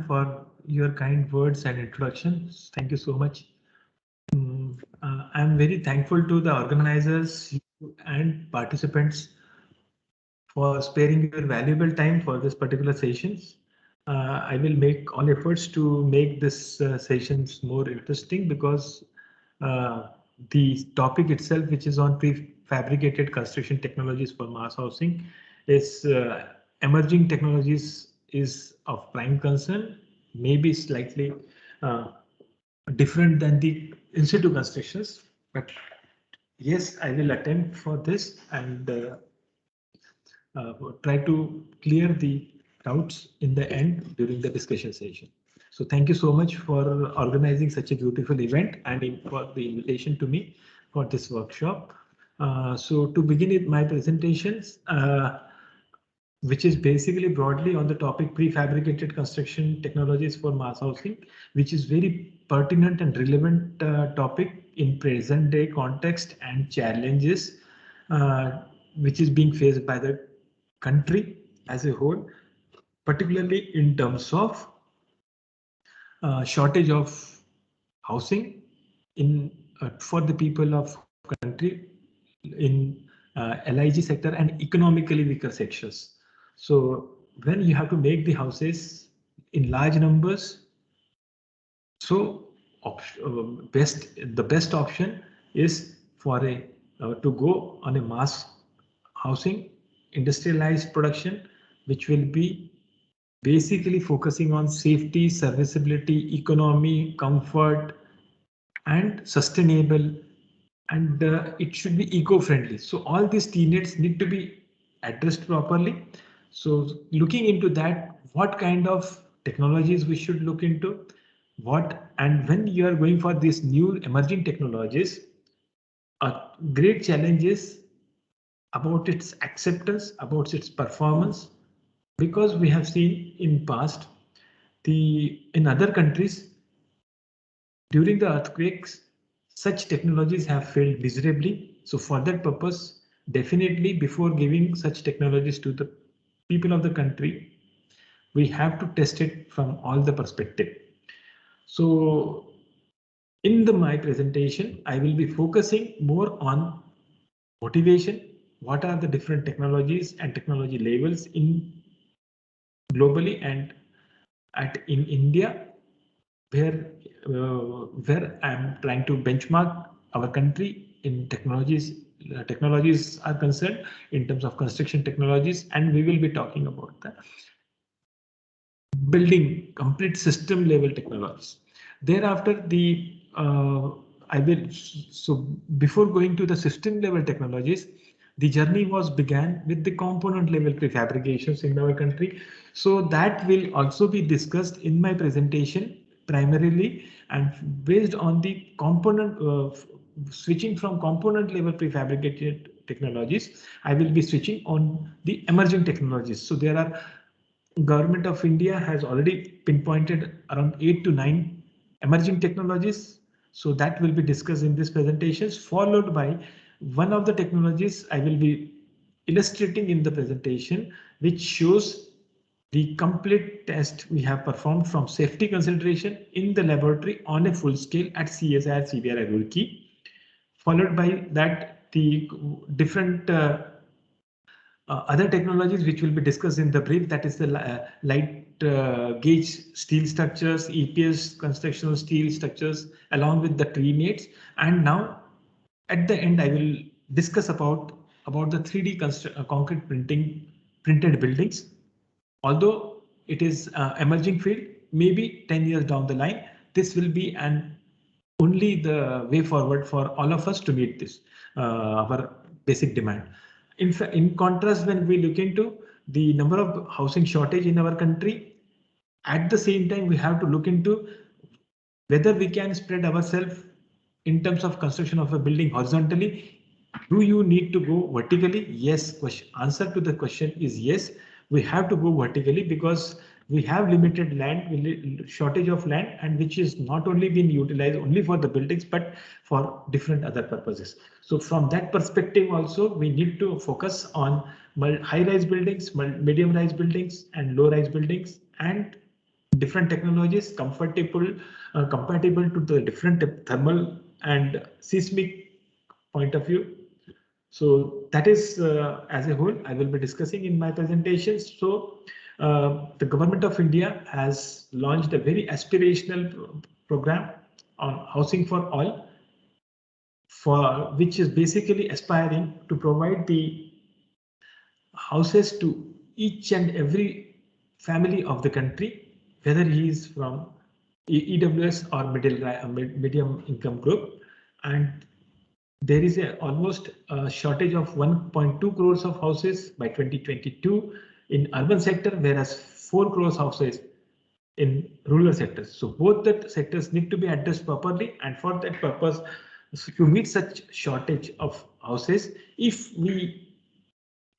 for your kind words and introductions. Thank you so much. I'm very thankful to the organizers and participants for sparing your valuable time for this particular sessions. I will make all efforts to make this sessions more interesting because uh, the topic itself, which is on prefabricated construction technologies for mass housing, is emerging technologies is of prime concern, maybe slightly uh, different than the in situ constructions, but yes, I will attempt for this and try to clear the doubts in the end during the discussion session. So thank you so much for organizing such a beautiful event and for the invitation to me for this workshop. So to begin with my presentations, which is basically broadly on the topic prefabricated construction technologies for mass housing, which is very pertinent and relevant topic in present day context and challenges which is being faced by the country as a whole, particularly in terms of shortage of housing in for the people of country in LIG sector and economically weaker sections. So when you have to make the houses in large numbers, so the best option is for a to go on a mass housing industrialized production, which will be basically focusing on safety, serviceability, economy, comfort, and sustainable, and it should be eco-friendly. So all these tenets need to be addressed properly. So looking into that, what kind of technologies we should look into, what and when you are going for these new emerging technologies, a great challenge is about its acceptance, about its performance, because we have seen in past in other countries during the earthquakes, such technologies have failed miserably. So for that purpose, definitely before giving such technologies to the people of the country, we have to test it from all the perspective. So in my presentation, I will be focusing more on motivation. What are the different technologies and technology levels in globally and in India, where I'm trying to benchmark our country in technologies. Technologies are concerned in terms of construction technologies, and we will be talking about the building complete system level technologies. Thereafter, I will so before going to the system level technologies, the journey was began with the component level prefabrications in our country. So that will also be discussed in my presentation primarily, and based on the component switching from component level prefabricated technologies, I will be switching on the emerging technologies. So there are Government of India has already pinpointed around 8 to 9 emerging technologies. So that will be discussed in this presentations, followed by one of the technologies I will be illustrating in the presentation, which shows the complete test we have performed from safety consideration in the laboratory on a full scale at CSIR-CBRI Roorkee, followed by that the different other technologies which will be discussed in the brief, that is the light gauge steel structures, EPS constructional steel structures, along with the tree mates. And now at the end, I will discuss about the 3D concrete printed buildings. Although it is emerging field, maybe 10 years down the line, this will be an only the way forward for all of us to meet this our basic demand. In contrast, when we look into the number of housing shortage in our country, at the same time we have to look into whether we can spread ourselves in terms of construction of a building horizontally. Do you need to go vertically? Yes. Answer to the question is yes. We have to go vertically because we have limited land, shortage of land, and which is not only being utilized only for the buildings, but for different other purposes. So from that perspective also, we need to focus on high-rise buildings, medium-rise buildings, and low-rise buildings, and different technologies, compatible to the different thermal and seismic point of view. So that is as a whole I will be discussing in my presentations. So the government of India has launched a very aspirational program on housing for all, for which is basically aspiring to provide the houses to each and every family of the country, whether he is from EWS or medium income group. And there is almost a shortage of 1.2 crores of houses by 2022 in urban sector, whereas 4 crores houses in rural sectors. So both the sectors need to be addressed properly, and for that purpose, to meet such shortage of houses, if we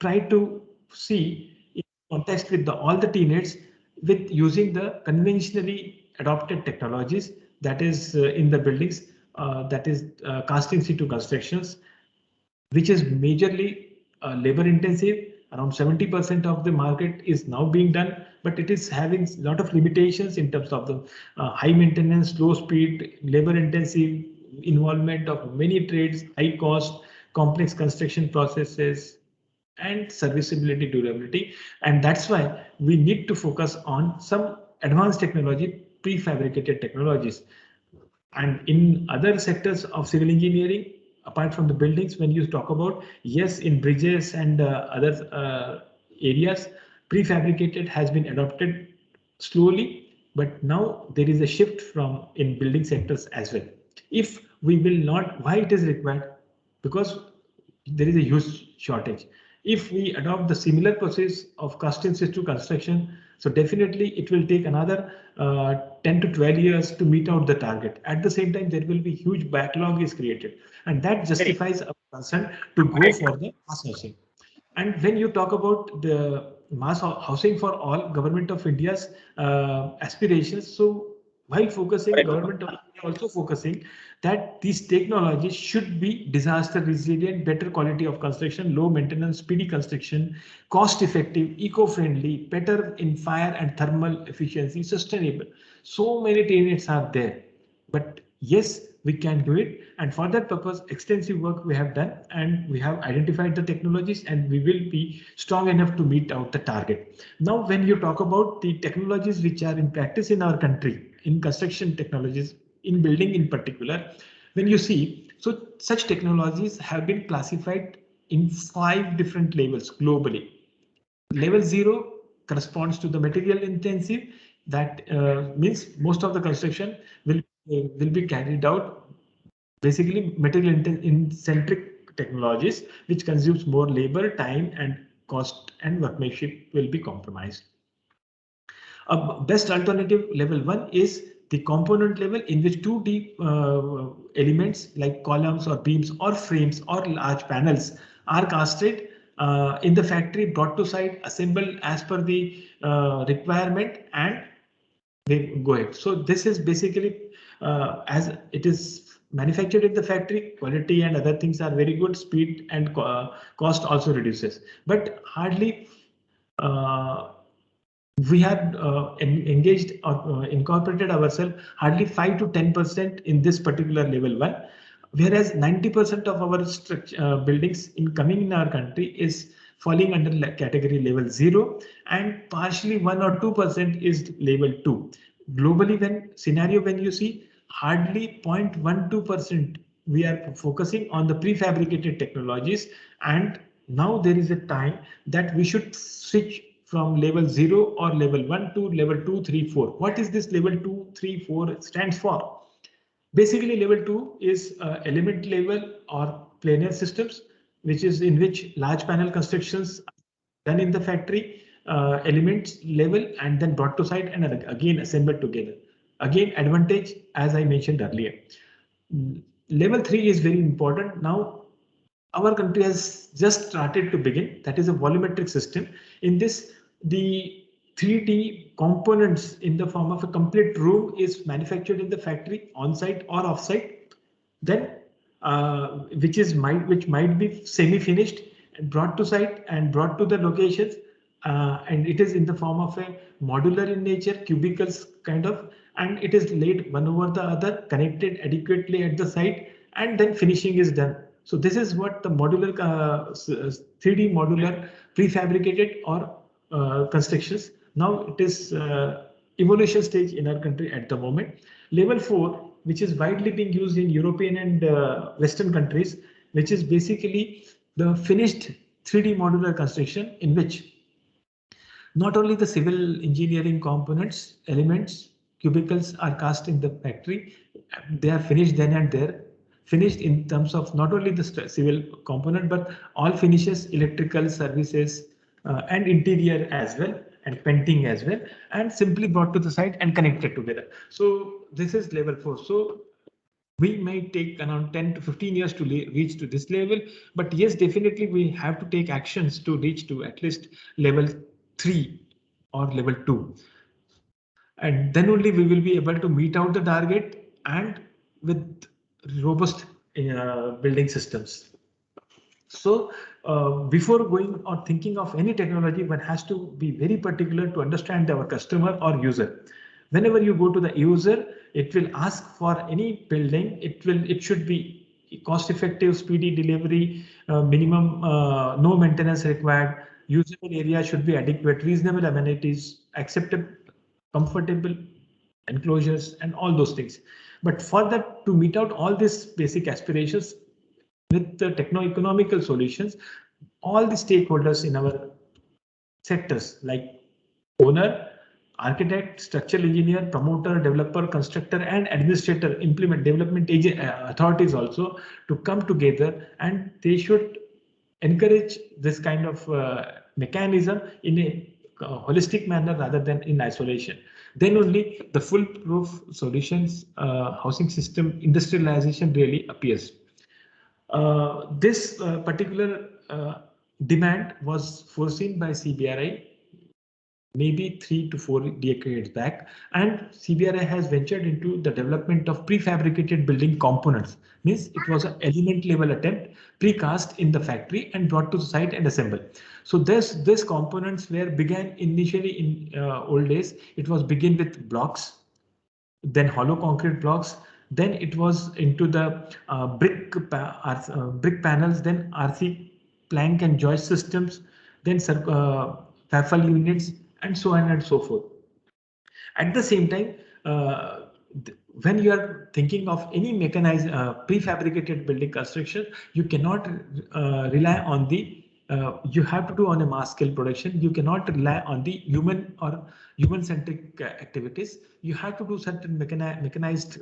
try to see in context with all the teammates with using the conventionally adopted technologies, that is in the buildings, that is cast in situ constructions, which is majorly labor intensive. Around 70% of the market is now being done, but it is having a lot of limitations in terms of the high maintenance, low speed, labor intensive involvement of many trades, high cost, complex construction processes, and serviceability, durability. And that's why we need to focus on some advanced technology, prefabricated technologies. And in other sectors of civil engineering, apart from the buildings, when you talk about, yes, in bridges and other areas, prefabricated has been adopted slowly, but now there is a shift from in building sectors as well. If we will not, why it is required? Because there is a huge shortage. If we adopt the similar process of cast in situ construction, so definitely it will take another 10 to 12 years to meet out the target. At the same time, there will be huge backlog is created, and that justifies our concern to go for the mass housing. And when you talk about the mass housing for all, government of India's aspirations, so while focusing, government of India also focusing that these technologies should be disaster resilient, better quality of construction, low maintenance, speedy construction, cost effective, eco-friendly, better in fire and thermal efficiency, sustainable. So many tenets are there, but yes, we can do it. And for that purpose, extensive work we have done, and we have identified the technologies, and we will be strong enough to meet out the target. Now, when you talk about the technologies which are in practice in our country, in construction technologies, in building in particular, when you see, so such technologies have been classified in 5 different levels globally. Level 0 corresponds to the material intensive. That means most of the construction will be carried out basically material centric technologies, which consumes more labor, time, and cost, and workmanship will be compromised. A best alternative, level 1, is the component level, in which 2D elements like columns or beams or frames or large panels are casted in the factory, brought to site, assembled as per the requirement, and they go ahead. So this is basically as it is manufactured in the factory, quality and other things are very good, speed and cost also reduces, but hardly we have engaged or incorporated ourselves hardly 5 to 10% in this particular level 1, whereas 90% of our buildings coming in our country is falling under category level 0, and partially 1 or 2% is level 2. Globally, when you see, hardly 0.12% we are focusing on the prefabricated technologies, and now there is a time that we should switch from level 0 or level 1 to level 2, 3, 4. What is this level 2, 3, 4 stands for? Basically, level 2 is element level or planar systems, which is in which large panel constructions are done in the factory, elements level, and then brought to site and again assembled together. Again, advantage, as I mentioned earlier. Level 3 is very important. Now, our country has just started to begin. That is a volumetric system. In this, the 3D components in the form of a complete room is manufactured in the factory, on-site or off-site. Then, which might be semi-finished and brought to site and brought to the locations. and it is in the form of a modular in nature, cubicles kind of, and it is laid one over the other, connected adequately at the site, and then finishing is done. So this is what the modular 3D modular prefabricated or constructions. Now it is evolution stage in our country at the moment. Level 4, which is widely being used in European and Western countries, which is basically the finished 3D modular construction, in which not only the civil engineering components, elements, cubicles are cast in the factory, they are finished then and there. Finished in terms of not only the civil component, but all finishes, electrical services, and interior as well, and painting as well, and simply brought to the site and connected together. So this is level 4. So we may take around 10 to 15 years to reach to this level, but yes, definitely we have to take actions to reach to at least level 3 or level 2, and then only we will be able to meet out the target and with robust building systems. So before going or thinking of any technology, one has to be very particular to understand our customer or user. Whenever you go to the user, it will ask for any building. It should be cost effective, speedy delivery, minimum no maintenance required. Usable area should be adequate, reasonable amenities, acceptable, comfortable enclosures, and all those things. But for that, to meet out all these basic aspirations, with the techno-economical solutions, all the stakeholders in our sectors like owner, architect, structural engineer, promoter, developer, constructor, and administrator, implement development agent, authorities also to come together, and they should encourage this kind of mechanism in a holistic manner rather than in isolation. Then only the foolproof solutions, housing system industrialization really appears. This particular demand was foreseen by CBRI maybe 3 to 4 decades back, and CBRI has ventured into the development of prefabricated building components. Means it was an element level attempt, precast in the factory and brought to the site and assembled. So this components were began initially in old days. It was begin with blocks, then hollow concrete blocks, then it was into the brick panels, then RC plank and joist systems, then FAFL units, and so on and so forth. At the same time, when you are thinking of any mechanized prefabricated building construction, you cannot rely on the you have to do on a mass scale production. You cannot rely on the human or human centric activities. You have to do certain mechanized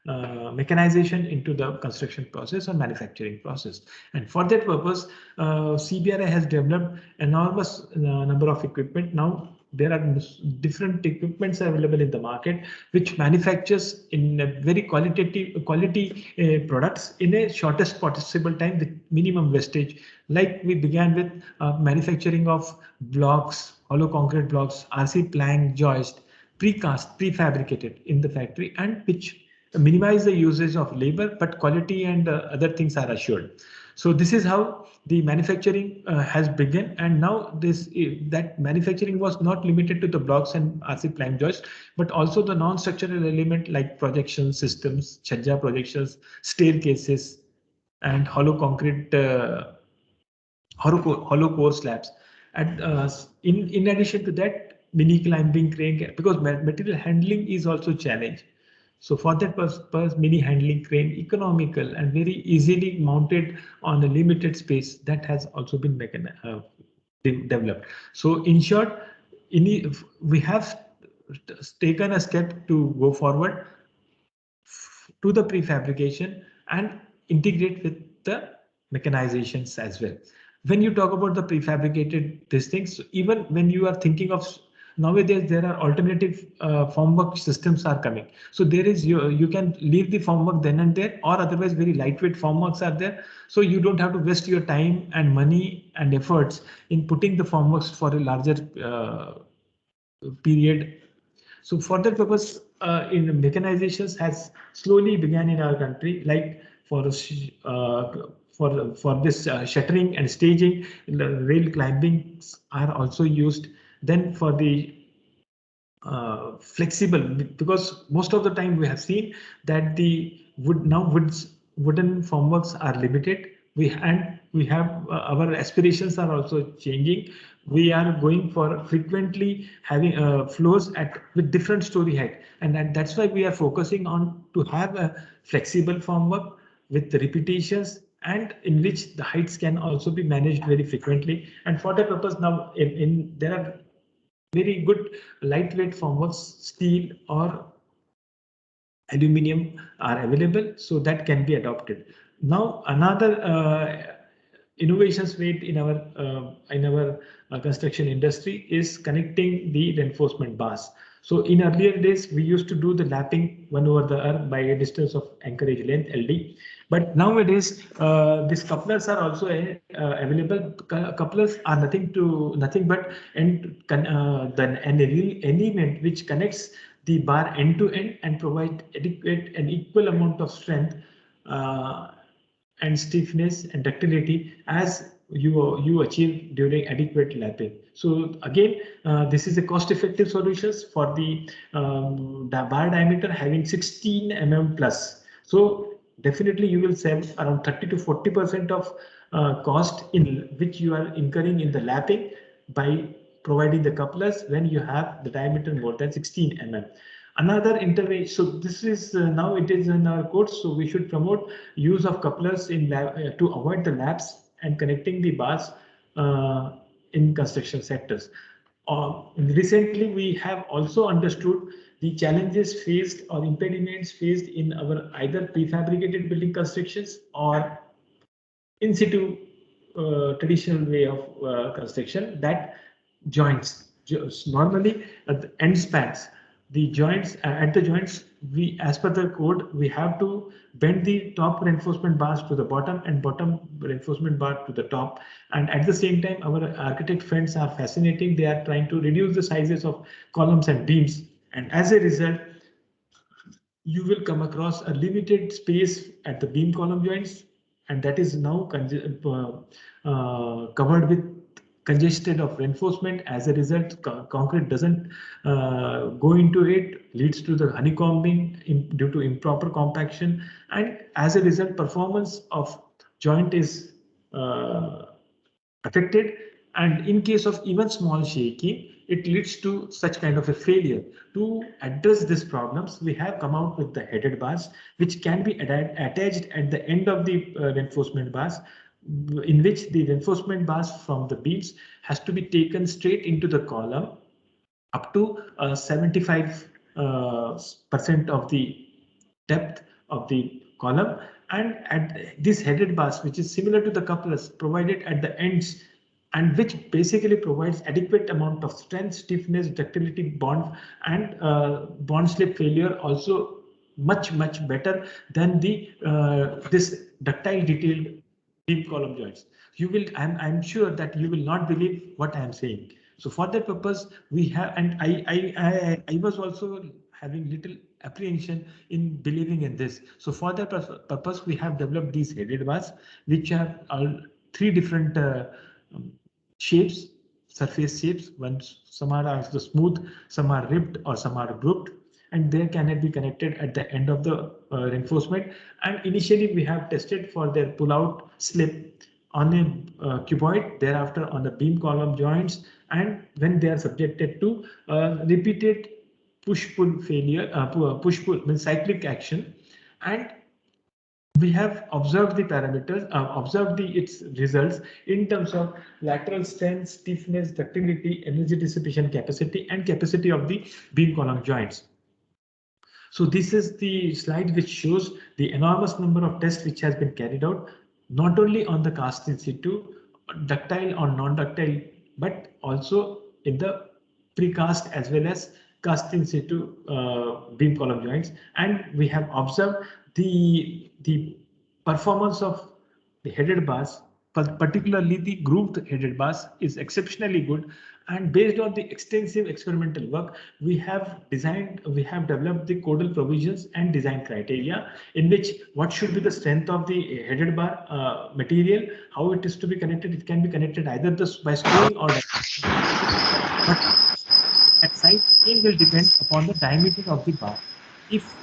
mechanization into the construction process or manufacturing process. And for that purpose, CBRI has developed enormous number of equipment. Now there are different equipments available in the market, which manufactures in a very quality products in a shortest possible time with minimum wastage. Like we began with manufacturing of blocks, hollow concrete blocks, RC plank, joist, precast, prefabricated in the factory, and which minimize the usage of labor, but quality and other things are assured. So this is how the manufacturing has begun, and now that manufacturing was not limited to the blocks and RC plank joist, but also the non-structural element like projection systems, chhajja projections, staircases, and hollow concrete hollow core slabs. And in addition to that, mini climbing crane, because material handling is also challenge. So for that purpose, mini handling crane, economical and very easily mounted on a limited space, that has also been developed. So in short, we have taken a step to go forward to the prefabrication and integrate with the mechanizations as well. When you talk about the prefabricated these things, even when you are thinking of nowadays, there are alternative formwork systems are coming. So there is you can leave the formwork then and there, or otherwise very lightweight formworks are there. So you don't have to waste your time and money and efforts in putting the formworks for a larger period. So for that purpose, in mechanizations has slowly began in our country, like for for this shuttering and staging, the rail climbings are also used. Then for the flexible, because most of the time we have seen that the wooden formworks are limited. We have our aspirations are also changing. We are going for frequently having floors at with different story height, and that's why we are focusing on to have a flexible formwork with the repetitions, and in which the heights can also be managed very frequently. And for that purpose, now in there are very good lightweight formworks, steel or aluminum are available, so that can be adopted. Now another innovations made in our construction industry is connecting the reinforcement bars. So in earlier days, we used to do the lapping one over the other by a distance of anchorage length (LD). But nowadays, these couplers are also available. Couplers are nothing but an element which connects the bar end to end and provide adequate and equal amount of strength and stiffness and ductility as you achieve during adequate lapping. So again, this is a cost-effective solutions for the bar diameter having 16 mm plus. So definitely you will save around 30 to 40% of cost in which you are incurring in the lapping by providing the couplers when you have the diameter more than 16 mm. Another intervention, so this is now it is in our course, so we should promote use of couplers in to avoid the laps and connecting the bars in construction sectors. Recently, we have also understood the challenges faced or impediments faced in our either prefabricated building constructions or in situ traditional way of construction, that joints normally at the end spans, the joints at the joints, we as per the code we have to bend the top reinforcement bars to the bottom and bottom reinforcement bar to the top. And at the same time, our architect friends are fascinating. They are trying to reduce the sizes of columns and beams, and as a result you will come across a limited space at the beam column joints, and that is now covered with congested of reinforcement. As a result, concrete doesn't go into it, leads to the honeycombing due to improper compaction, and as a result performance of joint is affected. And in case of even small shaking, it leads to such kind of a failure. To address these problems, we have come out with the headed bars, which can be attached at the end of the reinforcement bars, in which the reinforcement bars from the beams has to be taken straight into the column up to 75% of the depth of the column, and at this headed bars, which is similar to the couplers provided at the ends, and which basically provides adequate amount of strength, stiffness, ductility, bond, and bond slip failure also much better than the this ductile detailed beam column joints. You will, I'm sure that you will not believe what I am saying. So for that purpose, we have, and I was also having little apprehension in believing in this. So for that purpose, we have developed these headed bars, which have all three different um, shapes, surface shapes. Some are the smooth, some are ribbed, or some are grouped, and they cannot be connected at the end of the reinforcement. And initially we have tested for their pull-out slip on a cuboid, thereafter on the beam column joints, and when they are subjected to repeated push-pull failure, push-pull means cyclic action, and we have observed the parameters, observed its results in terms of lateral strength, stiffness, ductility, energy dissipation capacity, and capacity of the beam column joints. So this is the slide which shows the enormous number of tests which has been carried out, not only on the cast in situ, ductile or non-ductile, but also in the precast as well as cast in situ beam column joints. And we have observed the performance of the headed bars, particularly the grooved headed bars, is exceptionally good. And based on the extensive experimental work, we have developed the codal provisions and design criteria in which what should be the strength of the headed bar material, how it is to be connected. It can be connected either by screwing or but that size again will depend upon the diameter of the bar. If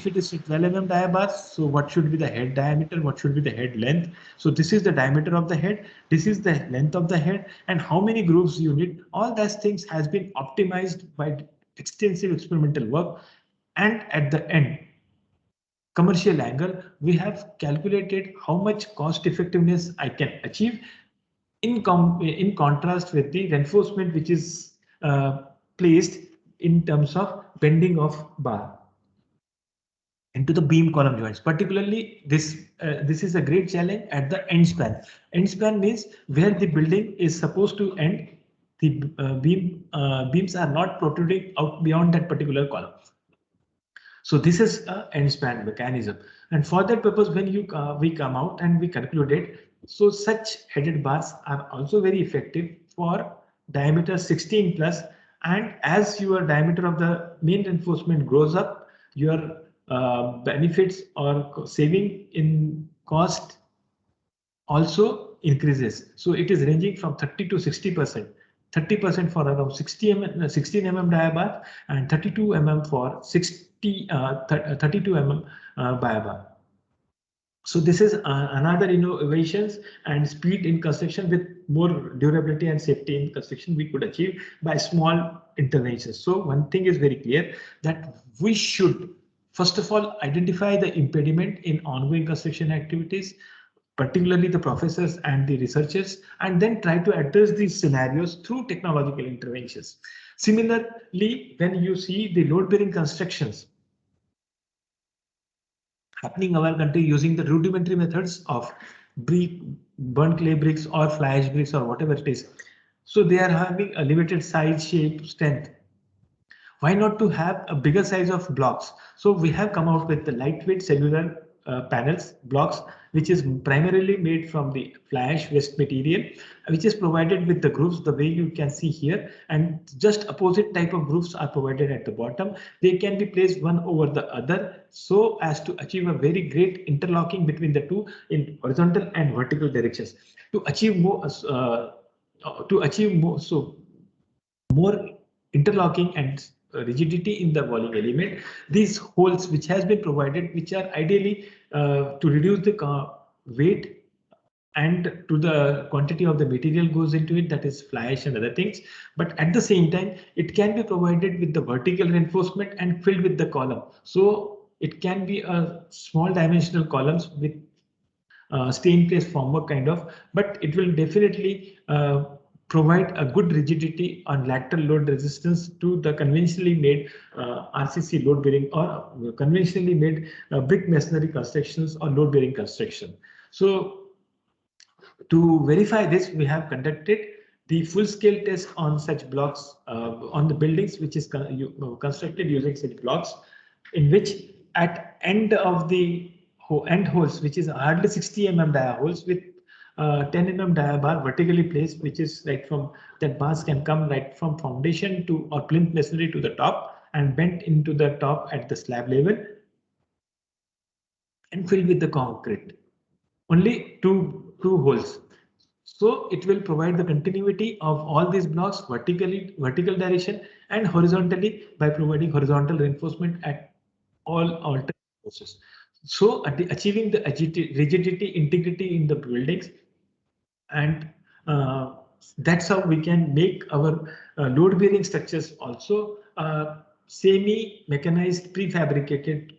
it is a 12 mm dia bar, so what should be the head diameter? What should be the head length? So this is the diameter of the head. This is the length of the head, and how many grooves you need. All those things has been optimized by extensive experimental work, and at the end, commercial angle, we have calculated how much cost effectiveness I can achieve in contrast with the reinforcement which is placed in terms of bending of bar into the beam column joints. Particularly, this is a great challenge at the end span. End span means where the building is supposed to end. The beams are not protruding out beyond that particular column. So this is a end span mechanism, and for that purpose, when we come out and we calculate, so such headed bars are also very effective for diameter 16 plus, and as your diameter of the main reinforcement grows up, your benefits or saving in cost also increases. So it is ranging from 30 to 60%. 30% for around 16 mm diabar and 32 mm for 32 mm diabar. So this is another innovations and speed in construction with more durability and safety in construction we could achieve by small interventions. So one thing is very clear that we should first of all identify the impediment in ongoing construction activities, particularly the professors and the researchers, and then try to address these scenarios through technological interventions. Similarly, when you see the load-bearing constructions happening in our country using the rudimentary methods of brick, burnt clay bricks or fly ash bricks or whatever it is. So they are having a limited size, shape, strength. Why not to have a bigger size of blocks? So we have come out with the lightweight cellular panels, blocks, which is primarily made from the fly ash waste material, which is provided with the grooves the way you can see here, and just opposite type of grooves are provided at the bottom. They can be placed one over the other so as to achieve a very great interlocking between the two in horizontal and vertical directions. To achieve more, so more interlocking and rigidity in the walling element. These holes which has been provided, which are ideally to reduce the weight and to the quantity of the material goes into it, that is fly ash and other things. But at the same time, it can be provided with the vertical reinforcement and filled with the column. So it can be a small dimensional columns with stay in place formwork kind of, but it will definitely provide a good rigidity on lateral load resistance to the conventionally made RCC load bearing or conventionally made brick masonry constructions or load bearing construction. So to verify this, we have conducted the full-scale test on such blocks on the buildings, which is constructed using such blocks, in which at end of the end holes, which is hardly 60 mm dia holes with 10 mm dia bar vertically placed, which is right from that bars can come right from foundation to or plinth masonry to the top and bent into the top at the slab level and filled with the concrete. Only two holes. So it will provide the continuity of all these blocks vertical direction and horizontally by providing horizontal reinforcement at all alternate forces. So achieving the rigidity, integrity in the buildings, and that's how we can make our load bearing structures also semi mechanized prefabricated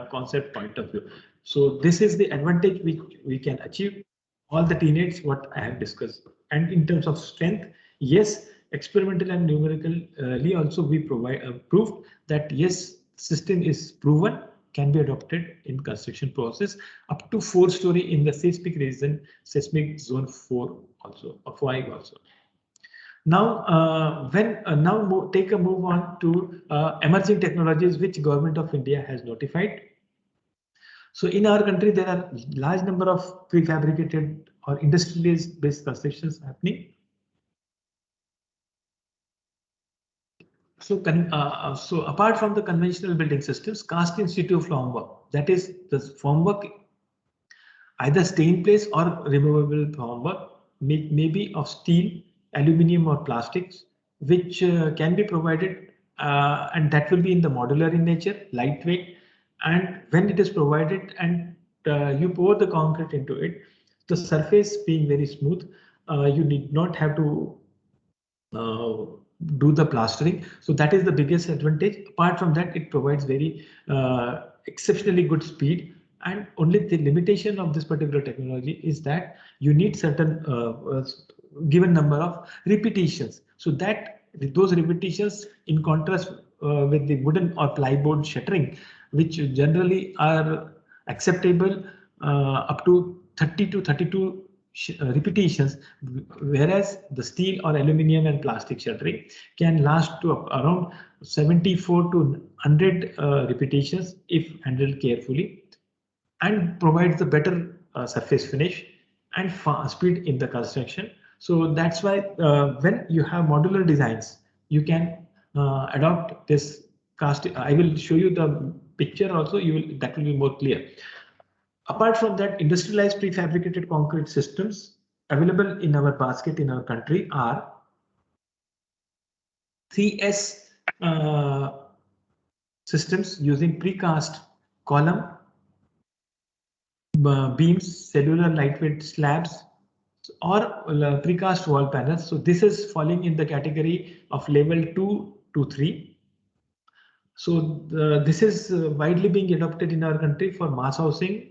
concept point of view. So this is the advantage we can achieve all the teammates what I have discussed. And in terms of strength, yes, experimental and numerically also we provide proved that yes, system is proven, can be adopted in construction process up to 4-story in the seismic region, seismic zone 4 also, or 5 also. Now, take a move on to emerging technologies which Government of India has notified. So in our country, there are large number of prefabricated or industrial based constructions happening. So apart from the conventional building systems, cast in situ formwork, that is the formwork, either stay in place or removable formwork, maybe of steel, aluminum or plastics, which can be provided, and that will be in the modular in nature, lightweight, and when it is provided and you pour the concrete into it, the surface being very smooth, you need not have to uh, do the plastering. So that is the biggest advantage. Apart from that, it provides very exceptionally good speed. And only the limitation of this particular technology is that you need certain given number of repetitions. So that those repetitions, in contrast with the wooden or plywood shuttering, which generally are acceptable up to 30 to 32 repetitions, whereas the steel or aluminum and plastic shuttering can last to around 74 to 100 repetitions if handled carefully, and provides the better surface finish and speed in the construction. So that's why when you have modular designs, you can adopt this cast. I will show you the picture also. That will be more clear. Apart from that, industrialized prefabricated concrete systems available in our basket in our country are 3S systems using precast column, beams, cellular lightweight slabs, or precast wall panels. So this is falling in the category of level 2 to 3. So this is widely being adopted in our country for mass housing,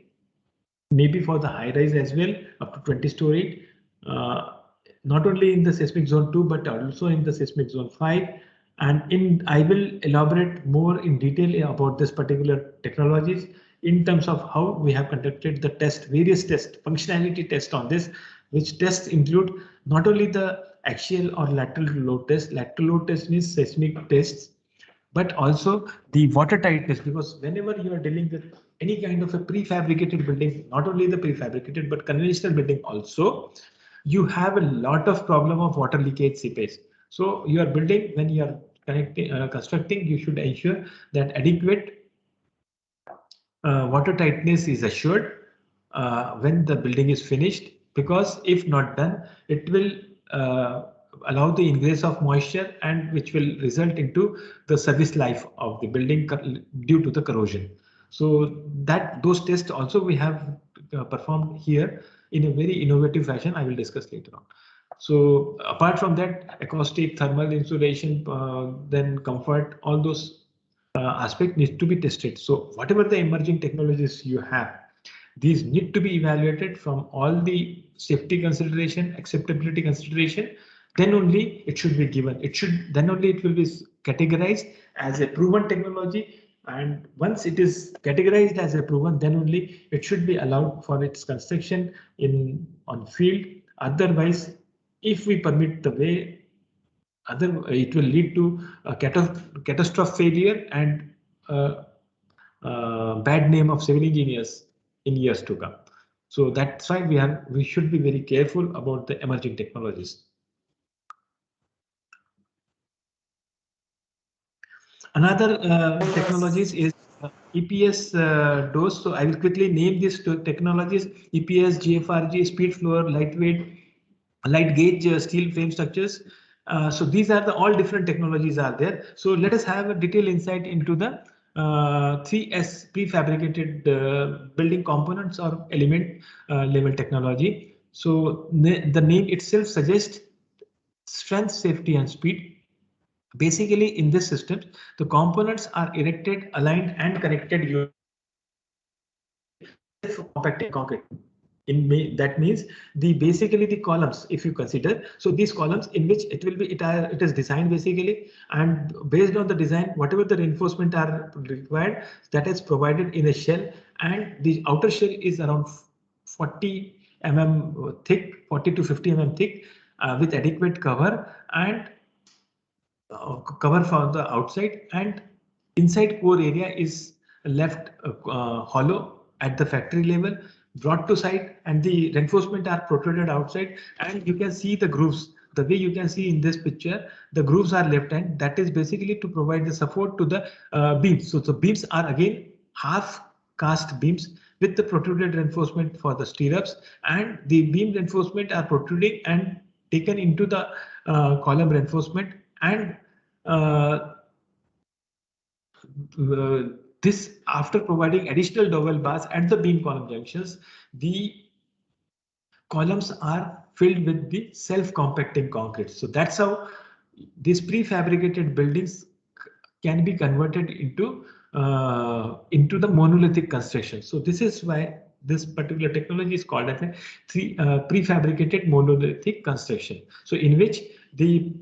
maybe for the high rise as well, up to 20 story, not only in the seismic zone 2 but also in the seismic zone 5. And I will elaborate more in detail about this particular technologies in terms of how we have conducted the various functionality test on this, which tests include not only the axial or lateral load test. Lateral load test means seismic tests, but also the water tightness, because whenever you are dealing with any kind of a prefabricated building, not only the prefabricated but conventional building also, you have a lot of problem of water leakage, seepage. So you are building, when you are constructing, you should ensure that adequate water tightness is assured when the building is finished, because if not done, it will uh, allow the ingress of moisture, and which will result into the service life of the building due to the corrosion. So that those tests also we have performed here in a very innovative fashion. I will discuss later on. So apart from that, acoustic, thermal insulation, then comfort, all those aspect needs to be tested. So whatever the emerging technologies you have, these need to be evaluated from all the safety consideration, acceptability consideration. Then only it should be given. Then only it will be categorized as a proven technology. And once it is categorized as a proven, then only it should be allowed for its construction on field. Otherwise, if we permit the way, it will lead to a catastrophic failure and bad name of civil engineers in years to come. So that's why we should be very careful about the emerging technologies. Another technologies is EPS dose. So I will quickly name these two technologies: EPS, GFRG, speed floor, lightweight, light gauge steel frame structures. So these are all different technologies are there. So let us have a detailed insight into the 3S prefabricated building components or element level technology. So the name itself suggests strength, safety, and speed. Basically, in this system, the components are erected, aligned, and connected self-compacting concrete. That means basically the columns, if you consider, so these columns in which it is designed basically, and based on the design, whatever the reinforcement are required, that is provided in a shell, and the outer shell is around 40 mm thick, 40 to 50 mm thick, with adequate cover and cover for the outside, and inside core area is left hollow at the factory level, brought to site, and the reinforcement are protruded outside, and you can see the grooves the way you can see in this picture, the grooves are left, and that is basically to provide the support to the beams. So the beams are again half cast beams with the protruded reinforcement for the stirrups, and the beam reinforcement are protruding and taken into the column reinforcement, and uh, this after providing additional dowel bars at the beam column junctions, the columns are filled with the self-compacting concrete. So that's how these prefabricated buildings can be converted into the monolithic construction. So this is why this particular technology is called as a prefabricated monolithic construction. So in which the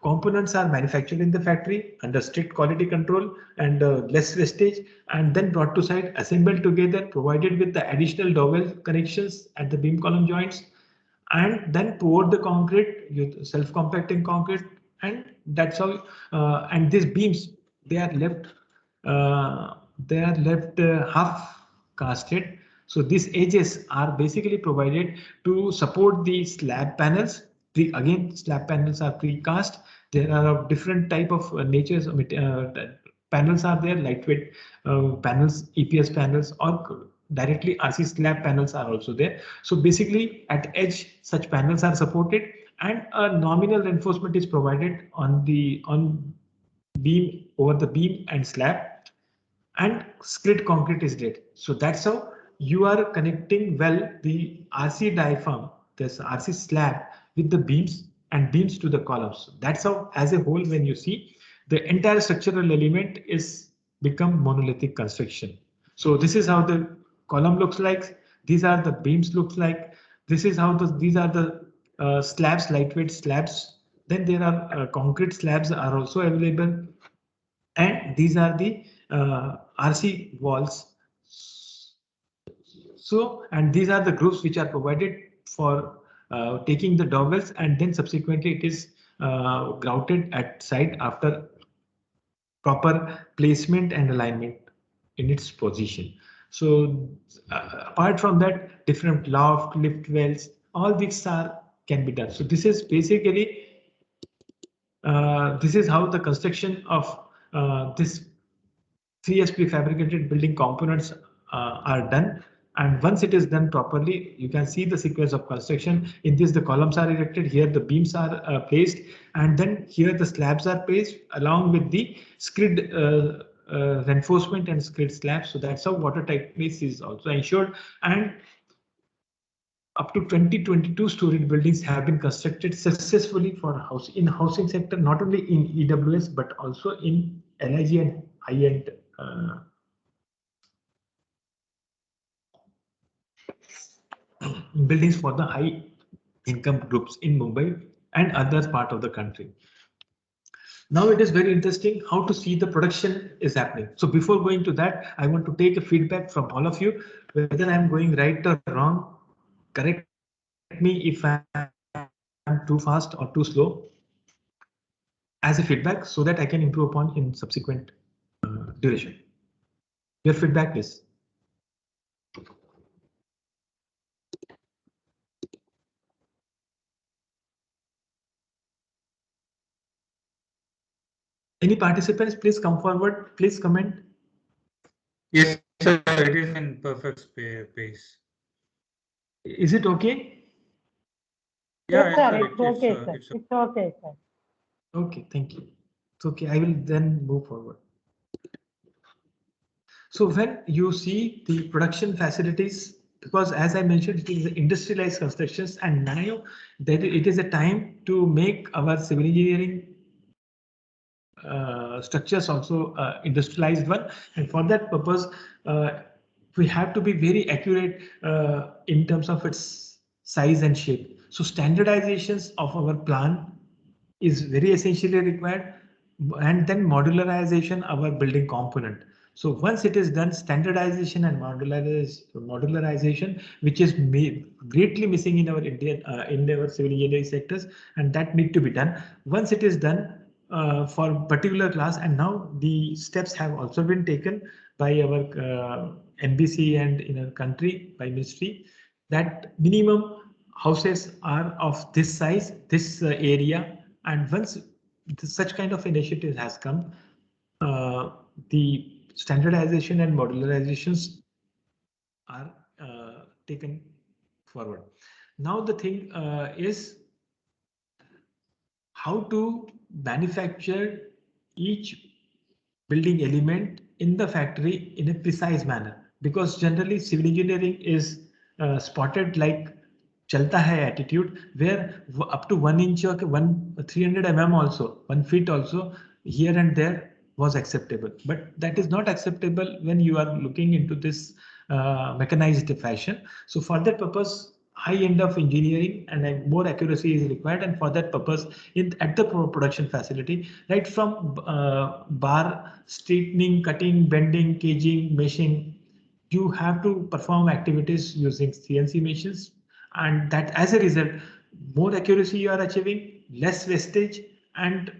components are manufactured in the factory under strict quality control and less wastage, and then brought to site, assembled together, provided with the additional dowel connections at the beam column joints, and then poured the concrete, self-compacting concrete, and that's how. And these beams, they are left half casted. So these edges are basically provided to support the slab panels. Again, slab panels are precast. There are of different type of natures of panels are there, lightweight panels, EPS panels, or directly RC slab panels are also there. So basically at edge, such panels are supported, and a nominal reinforcement is provided on beam, over the beam and slab, and skid concrete is laid. So that's how you are connecting well the RC diaphragm, this RC slab, with the beams and beams to the columns. That's how, as a whole, when you see, the entire structural element is become monolithic construction. So this is how the column looks like. These are the beams looks like. This is how these are the slabs, lightweight slabs. Then there are concrete slabs are also available, and these are the RC walls. So, and these are the groups which are provided for taking the dowels, and then subsequently it is grouted at site after proper placement and alignment in its position. So apart from that, different loft, lift wells, all these are can be done. So this is basically this is how the construction of this 3S prefabricated building components are done. And once it is done properly, you can see the sequence of construction. In this, the columns are erected. Here, the beams are placed, and then here the slabs are placed along with the skid reinforcement and skid slabs. So that's how watertightness is also ensured. And up to 2022 storied buildings have been constructed successfully for housing sector, not only in EWS but also in LIG and high-end buildings for the high income groups in Mumbai and other part of the country. Now it is very interesting how to see the production is happening. So before going to that, I want to take a feedback from all of you, whether I'm going right or wrong. Correct me if I'm too fast or too slow as a feedback, so that I can improve upon in subsequent duration. Your feedback, please. Any participants, please come forward. Please comment. Yes, sir. It is in perfect pace. Is it okay? Yeah, Yes, sir. it's Okay, sir. It's okay, sir. Okay, thank you. It's okay. I will then move forward. So when you see the production facilities, because as I mentioned, it is industrialized constructions, and now that it is a time to make our civil engineering structures also industrialized one, and for that purpose we have to be very accurate in terms of its size and shape. So standardizations of our plan is very essentially required, and then modularization of our building component. So once it is done, standardization and modularization, which is greatly missing in our in our civil engineering sectors, and that need to be done. Once it is done for particular class, and now the steps have also been taken by our NBC and in our country by ministry, that minimum houses are of this size, this area, and once such kind of initiative has come, the standardization and modularizations are taken forward. Now the thing is how to manufacture each building element in the factory in a precise manner, because generally civil engineering is spotted like chalta hai attitude, where up to 1 inch or 300 mm also, 1 feet also here and there was acceptable, but that is not acceptable when you are looking into this mechanized fashion. So for that purpose, high end of engineering and more accuracy is required, and for that purpose at the production facility, right from bar straightening, cutting, bending, caging, meshing, you have to perform activities using CNC machines, and that as a result, more accuracy you are achieving, less wastage, and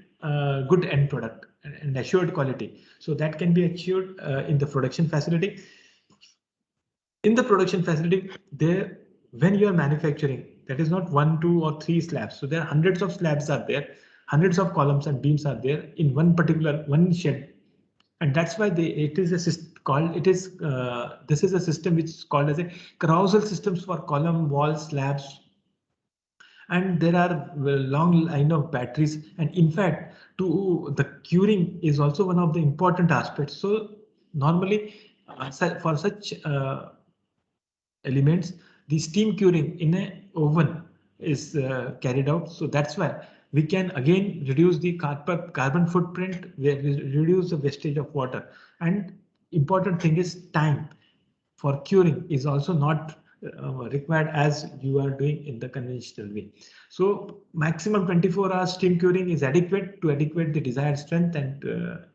good end product and assured quality. So that can be achieved in the production facility. In the production facility, there, when you are manufacturing, that is not 1, 2, or 3 slabs. So there are hundreds of slabs are there, hundreds of columns and beams are there in one particular shed, and that's why it is a system called, this is a system which is called as a carousel systems for column, walls, slabs, and there are long line of batteries, and in fact to the curing is also one of the important aspects. So normally for such elements, the steam curing in a oven is carried out. So that's why we can again reduce the carbon footprint, reduce the wastage of water, and important thing is time for curing is also not required as you are doing in the conventional way. So maximum 24 hours steam curing is adequate to the desired strength and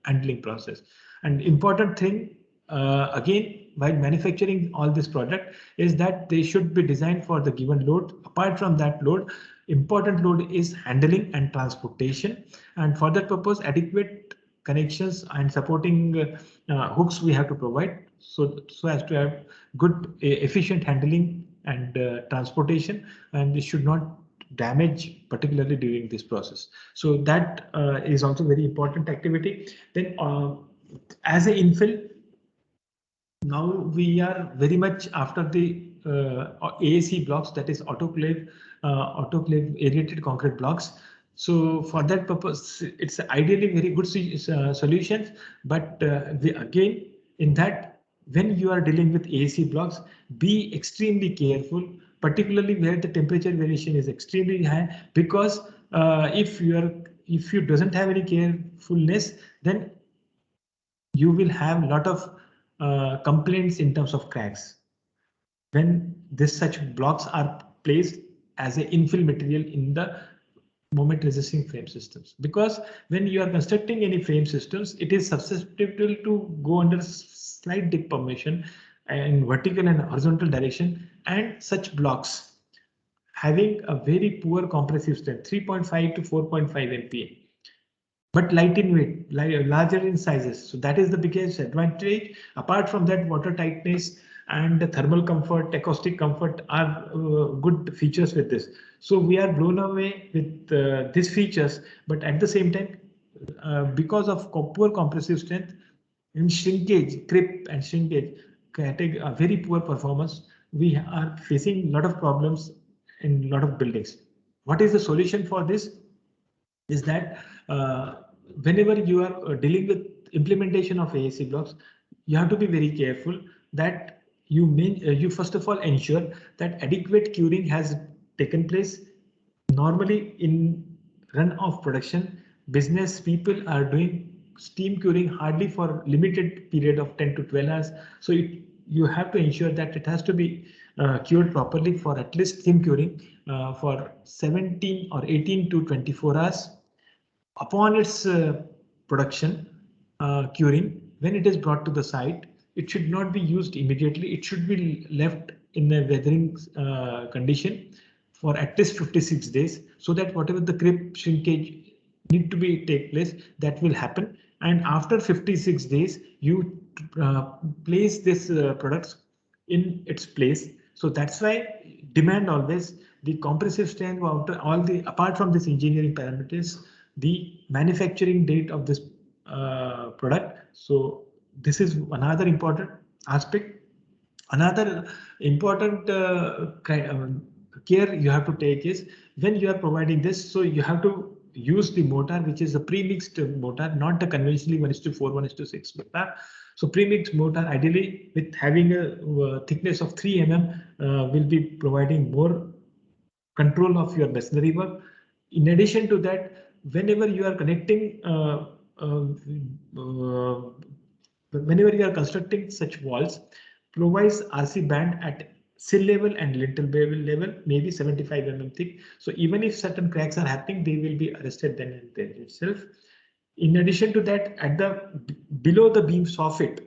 handling process. And important thing again, while manufacturing all this product, is that they should be designed for the given load. Apart from that load, important load is handling and transportation, and for that purpose adequate connections and supporting hooks we have to provide, so as to have good efficient handling and transportation, and it should not damage particularly during this process. So that is also very important activity. Then as a infill, now we are very much after the AAC blocks, that is autoclave aerated concrete blocks. So for that purpose, it's ideally very good solutions. But we, again, in that, when you are dealing with AAC blocks, be extremely careful, particularly where the temperature variation is extremely high, because if you doesn't have any carefulness, then you will have a lot of complaints in terms of cracks when this such blocks are placed as a infill material in the moment resisting frame systems, because when you are constructing any frame systems, it is susceptible to go under slight deformation in vertical and horizontal direction, and such blocks having a very poor compressive strength, 3.5 to 4.5 MPa, but light in weight, larger in sizes. So that is the biggest advantage. Apart from that, water tightness and thermal comfort, acoustic comfort are good features with this. So we are blown away with these features, but at the same time, because of poor compressive strength and shrinkage, creep and shrinkage, a very poor performance, we are facing a lot of problems in a lot of buildings. What is the solution for this? Is that whenever you are dealing with implementation of AAC blocks, you have to be very careful that you first of all ensure that adequate curing has taken place. Normally in run of production, business people are doing steam curing hardly for limited period of 10 to 12 hours. So you have to ensure that it has to be cured properly for at least steam curing for 17 or 18 to 24 hours. Upon its production, curing, when it is brought to the site, it should not be used immediately. It should be left in a weathering condition for at least 56 days, so that whatever the creep shrinkage need to be take place, that will happen. And after 56 days, you place this products in its place. So that's why demand always the compressive strength, after all the apart from this engineering parameters, the manufacturing date of this product. So this is another important aspect. Another important care you have to take is when you are providing this, so you have to use the mortar which is a pre-mixed mortar, not the conventionally 1:4, 1:6 mortar. So pre-mixed mortar ideally with having a thickness of 3 mm will be providing more control of your masonry work. In addition to that, whenever you are connecting whenever you are constructing such walls, provides RC band at sill level and lintel level, maybe 75 mm thick. So even if certain cracks are happening, they will be arrested then and there itself. In addition to that, at the below the beam soffit,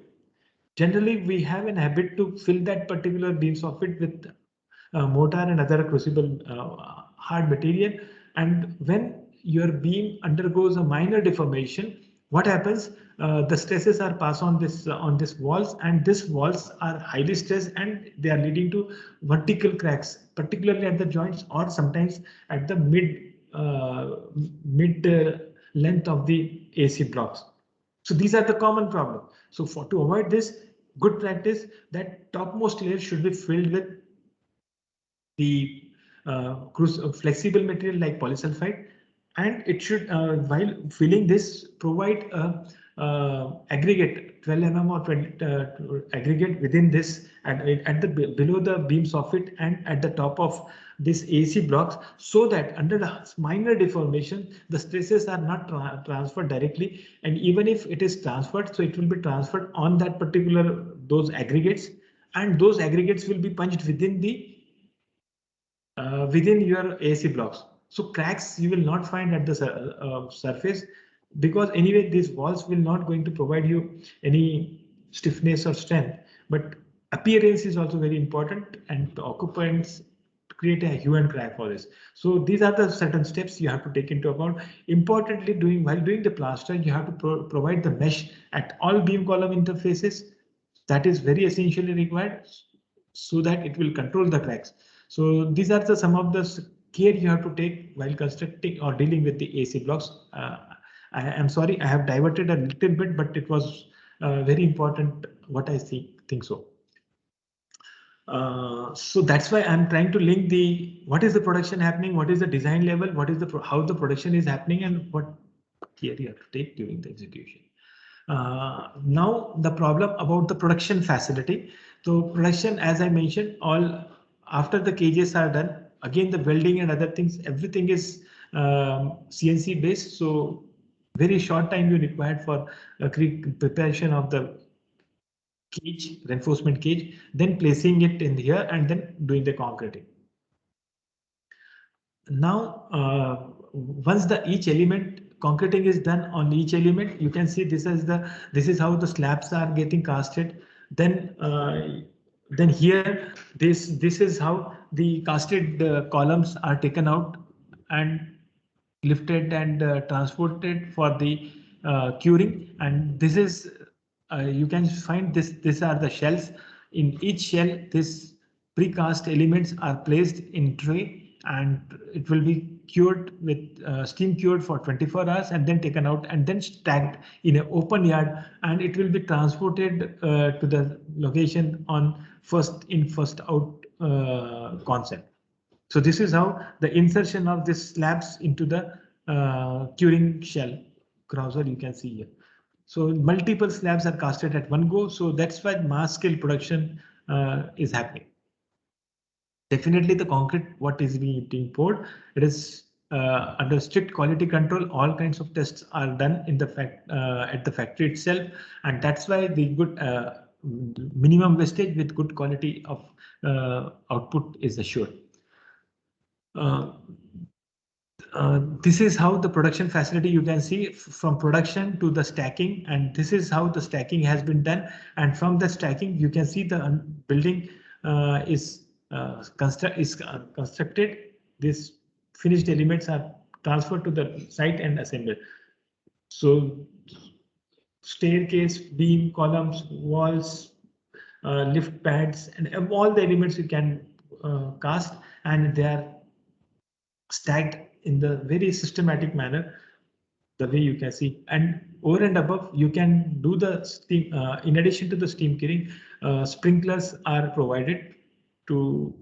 generally we have an habit to fill that particular beam soffit with mortar and other crucible hard material. And when your beam undergoes a minor deformation, what happens? The stresses are passed on this walls, and these walls are highly stressed and they are leading to vertical cracks, particularly at the joints or sometimes at the mid length of the AC blocks. So these are the common problems. So to avoid this, good practice that topmost layer should be filled with the flexible material like polysulfide, and it should while filling this provide a aggregate 12 mm or 20 aggregate within this at the below the beam soffit and at the top of this AC blocks, so that under the minor deformation the stresses are not transferred directly, and even if it is transferred, so it will be transferred on that particular those aggregates, and those aggregates will be punched within your AC blocks. So cracks you will not find at the surface, because anyway these walls will not going to provide you any stiffness or strength, but appearance is also very important, and the occupants create a hue and cry for this. So these are the certain steps you have to take into account. Importantly, while doing the plaster, you have to provide the mesh at all beam column interfaces. That is very essentially required, so that it will control the cracks. So these are some of the care you have to take while constructing or dealing with the AC blocks. I am sorry, I have diverted a little bit, but it was very important what I think so. So that's why I'm trying to link what is the production happening, what is the design level, what is how the production is happening, and what care you have to take during the execution. Now the problem about the production facility. So production, as I mentioned, all after the cages are done, again the welding and other things, everything is CNC based. So very short time you required for preparation of the cage, reinforcement cage, then placing it in here and then doing the concreting. Now, once each element concreting is done on each element, you can see this is how the slabs are getting casted. Then here this is how the casted columns are taken out and lifted and transported for the curing. And this is you can find these are the shells. In each shell, this precast elements are placed in tray, and it will be cured with steam cured for 24 hours and then taken out and then stacked in an open yard, and it will be transported to the location on first in first out concept. So this is how the insertion of these slabs into the curing shell Krauser you can see here. So multiple slabs are casted at one go. So that's why mass scale production is happening. Definitely the concrete, what is being poured, it is under strict quality control. All kinds of tests are done in the at the factory itself, and that's why the good minimum wastage with good quality of output is assured. This is how the production facility you can see from production to the stacking, and this is how the stacking has been done. And from the stacking, you can see the building is constructed. These finished elements are transferred to the site and assembled. So staircase, beam, columns, walls, lift pads, and all the elements you can cast, and they are stacked in the very systematic manner, the way you can see. And over and above, you can do the steam, in addition to the steam curing, sprinklers are provided to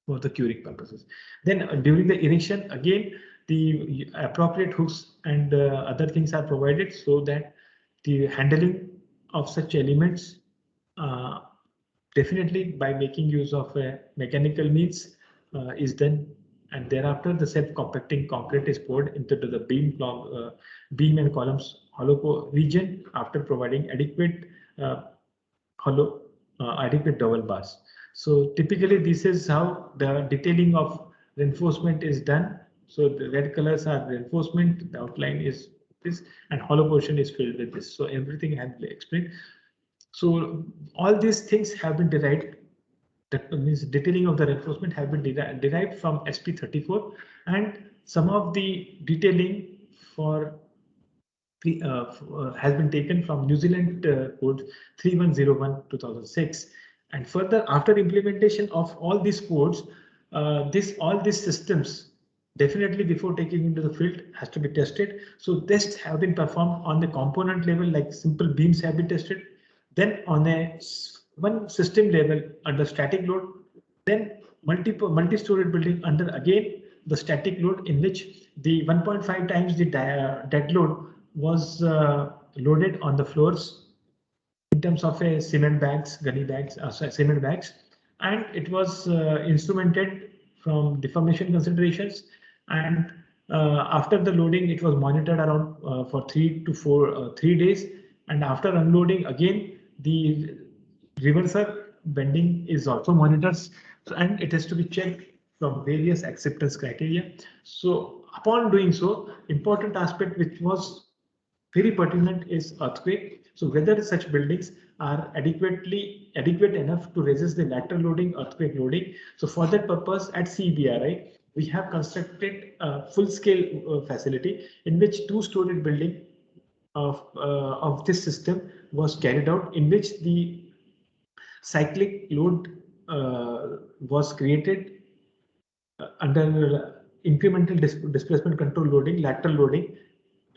for the curing purposes. Then during the erection, again, the appropriate hooks and other things are provided so that the handling of such elements, definitely by making use of a mechanical means, is done. And thereafter, the self-compacting concrete is poured into the beam and columns hollow region after providing adequate double bars. So typically, this is how the detailing of reinforcement is done. So the red colors are reinforcement, the outline is this, and hollow portion is filled with this. So everything has been explained. So all these things have been derived. That means detailing of the reinforcement have been derived from SP34, and some of the detailing for has been taken from New Zealand code 3101/2006. And further, after implementation of all these codes, all these systems, definitely before taking into the field, has to be tested. So tests have been performed on the component level, like simple beams have been tested. Then on one system level under static load, then multi-storied building under again the static load, in which the 1.5 times the dead load was loaded on the floors in terms of a cement bags, cement bags, and it was instrumented from deformation considerations. And after the loading, it was monitored around for 3 days, and after unloading again, the reversal bending is also monitored, and it has to be checked from various acceptance criteria. So upon doing so, important aspect which was very pertinent is earthquake. So whether such buildings are adequate enough to resist the lateral loading, earthquake loading. So for that purpose, at CBRI, we have constructed a full-scale facility in which two-storied building of this system was carried out, in which the cyclic load was created under incremental displacement control loading, lateral loading,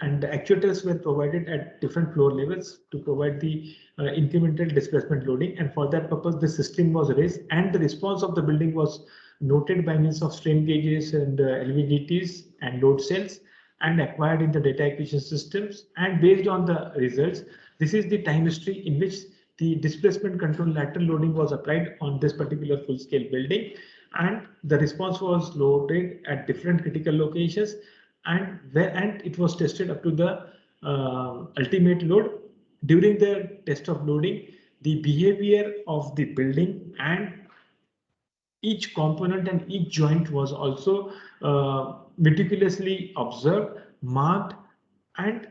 and the actuators were provided at different floor levels to provide the incremental displacement loading. And for that purpose, the system was raised, and the response of the building was noted by means of strain gauges and LVDTs and load cells, and acquired in the data acquisition systems. And based on the results, this is the time history in which the displacement control lateral loading was applied on this particular full-scale building, and the response was loaded at different critical locations, and it was tested up to the ultimate load. During the test of loading, the behavior of the building and each component and each joint was also meticulously observed, marked, and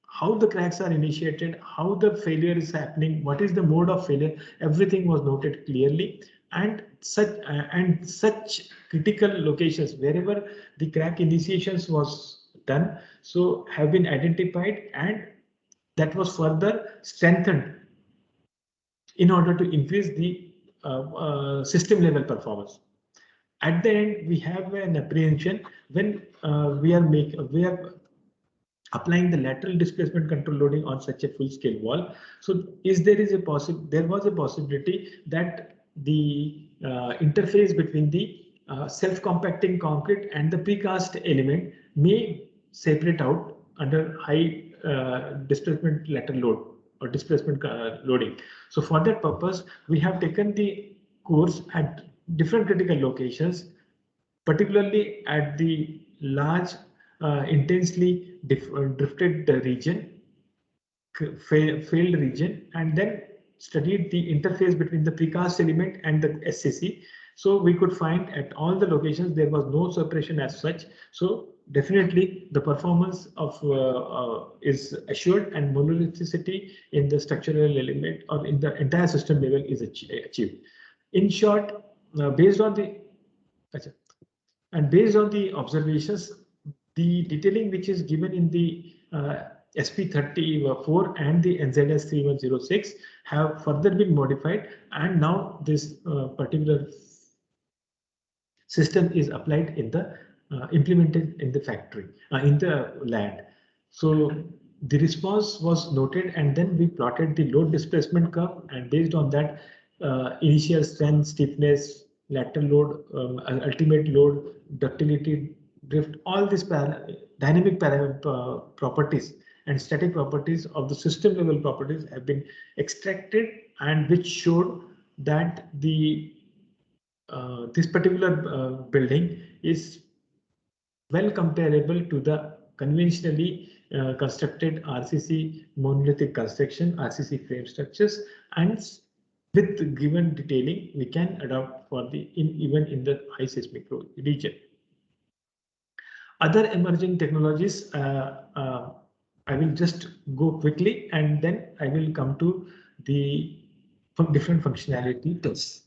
how the cracks are initiated, how the failure is happening, what is the mode of failure, everything was noted clearly. And such critical locations wherever the crack initiations was done, so have been identified, and that was further strengthened in order to increase the system level performance. At the end, we have an apprehension when we are applying the lateral displacement control loading on such a full scale wall. So there was a possibility that the interface between the self-compacting concrete and the precast element may separate out under high displacement lateral load or displacement loading. So for that purpose, we have taken the course at different critical locations, particularly at the large, intensely drifted region, failed region, and then studied the interface between the precast element and the SCC. So we could find at all the locations there was no separation as such. So definitely the performance of is assured, and monolithicity in the structural element or in the entire system level is achieved. In short, based on the observations, the detailing which is given in the SP34 and the NZS 3106 have further been modified, and now this particular system is applied in the implemented in the factory, in the land. So the response was noted, and then we plotted the load displacement curve, and based on that, initial strength, stiffness, lateral load, ultimate load, ductility, drift, all these dynamic properties and static properties of the system level properties have been extracted, and which showed that the this particular building is well comparable to the conventionally constructed RCC monolithic construction, RCC frame structures, and with given detailing, we can adopt for the even in the high seismic region. Other emerging technologies, I will just go quickly, and then I will come to the different functionality tests.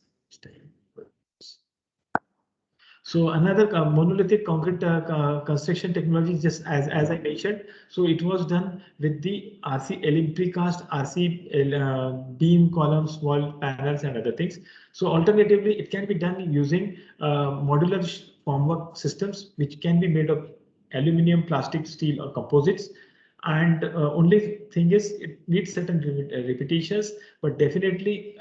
So another monolithic concrete construction technology, just as I mentioned, so it was done with the RC precast RC beam columns, wall panels, and other things. So alternatively, it can be done using modular formwork systems, which can be made of aluminum, plastic, steel, or composites. And only thing is, it needs certain repetitions, but definitely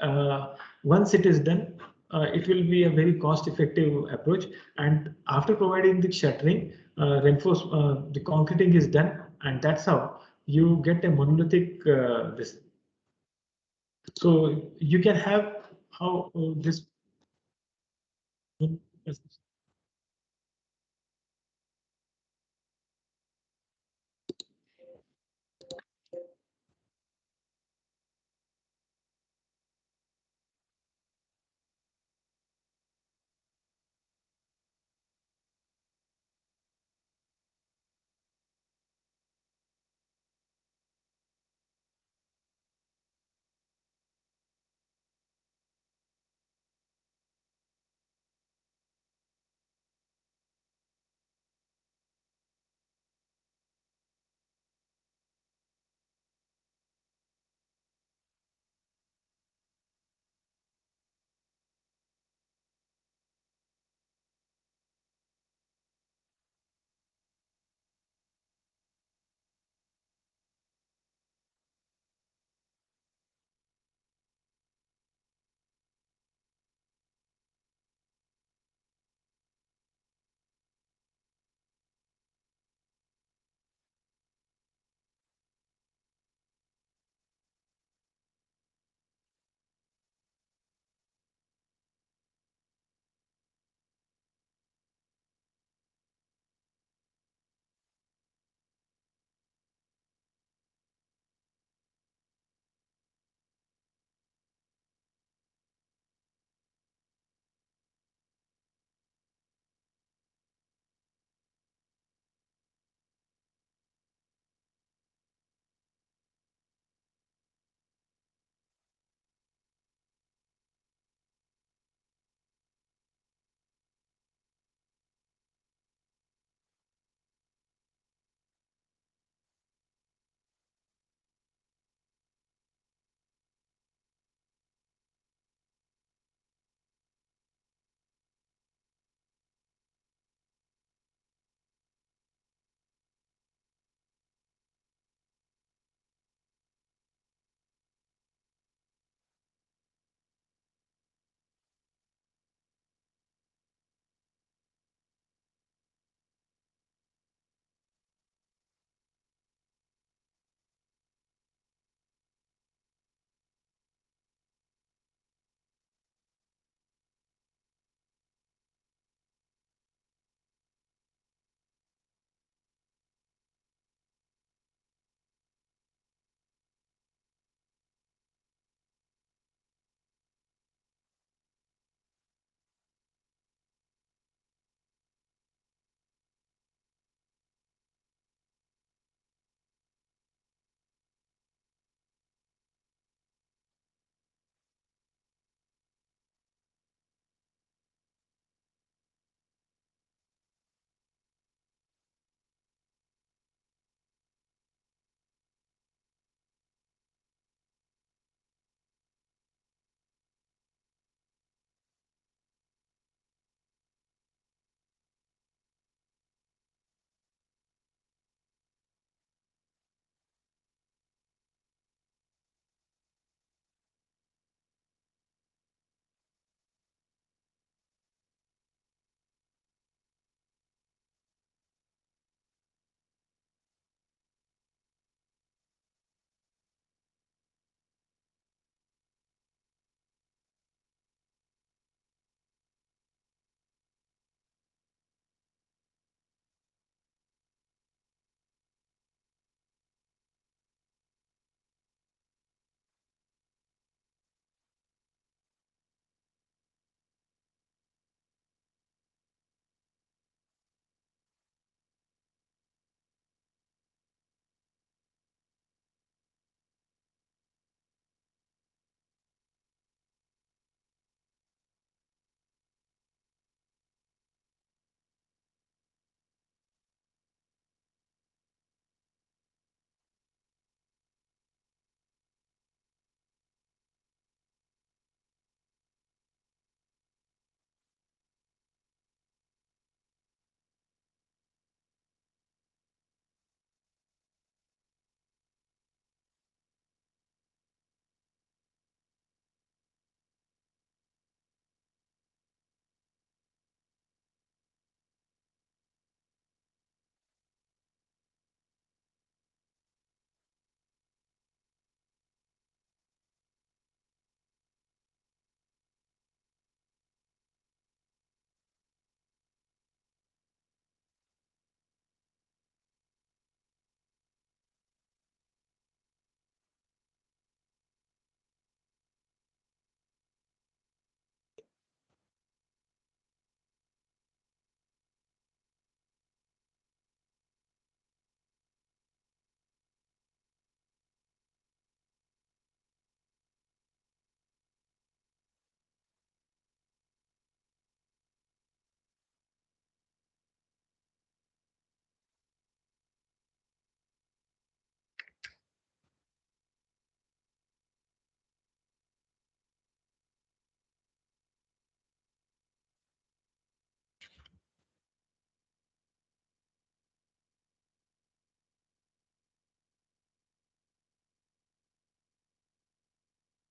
once it is done, it will be a very cost-effective approach. And after providing the shuttering, the concreting is done, and that's how you get a monolithic this. So you can have how this.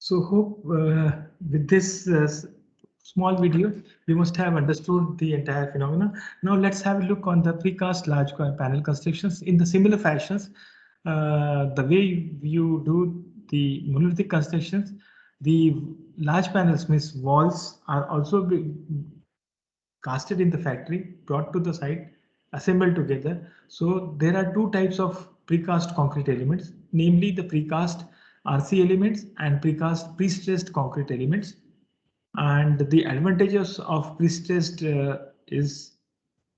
So hope with this small video, you must have understood the entire phenomena. Now let's have a look on the precast large panel constructions in the similar fashions. The way you do the monolithic constructions, the large panels, means walls, are also casted in the factory, brought to the site, assembled together. So there are two types of precast concrete elements, namely the precast RC elements and precast pre-stressed concrete elements. And the advantages of pre-stressed is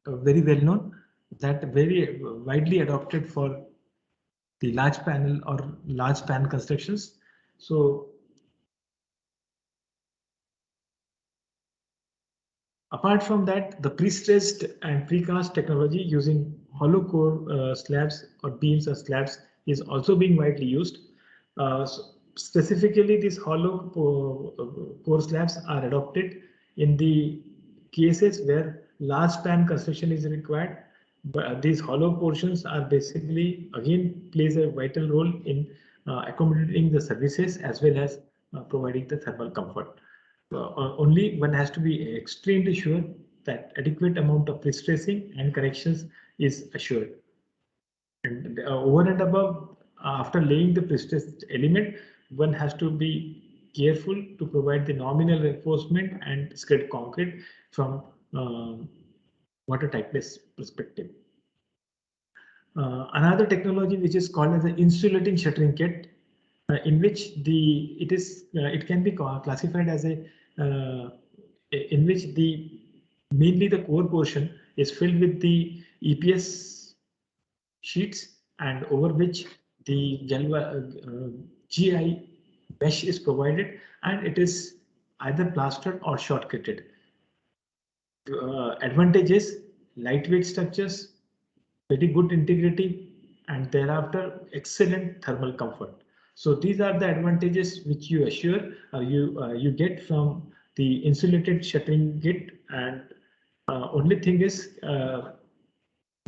very well known, that very widely adopted for the large panel or large pan constructions. So apart from that, the pre-stressed and precast technology using hollow core slabs or beams or slabs is also being widely used. Specifically, these hollow core slabs are adopted in the cases where large span construction is required. But these hollow portions are basically again plays a vital role in accommodating the services as well as providing the thermal comfort. Only one has to be extremely sure that adequate amount of pre-stressing and corrections is assured. And over and above, after laying the pre-stressed element, one has to be careful to provide the nominal reinforcement and skid concrete from water tightness perspective. Another technology which is called as an insulating shuttering kit, in which it can be classified as in which mainly the core portion is filled with the EPS sheets, and over which the GI mesh is provided, and it is either plastered or shotcreted. Advantages: lightweight structures, very good integrity, and thereafter excellent thermal comfort. So these are the advantages which you assure you get from the insulated shuttering kit. And only thing is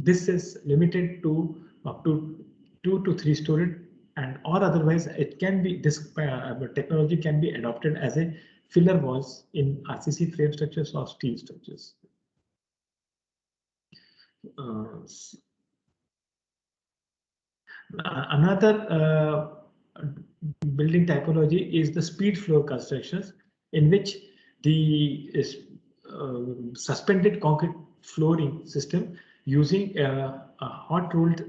this is limited to up to 2 to 3 story, and or otherwise it can be this technology can be adopted as a filler walls in RCC frame structures or steel structures. Uh, Another building typology is the speed floor constructions, in which the suspended concrete flooring system using a hot rolled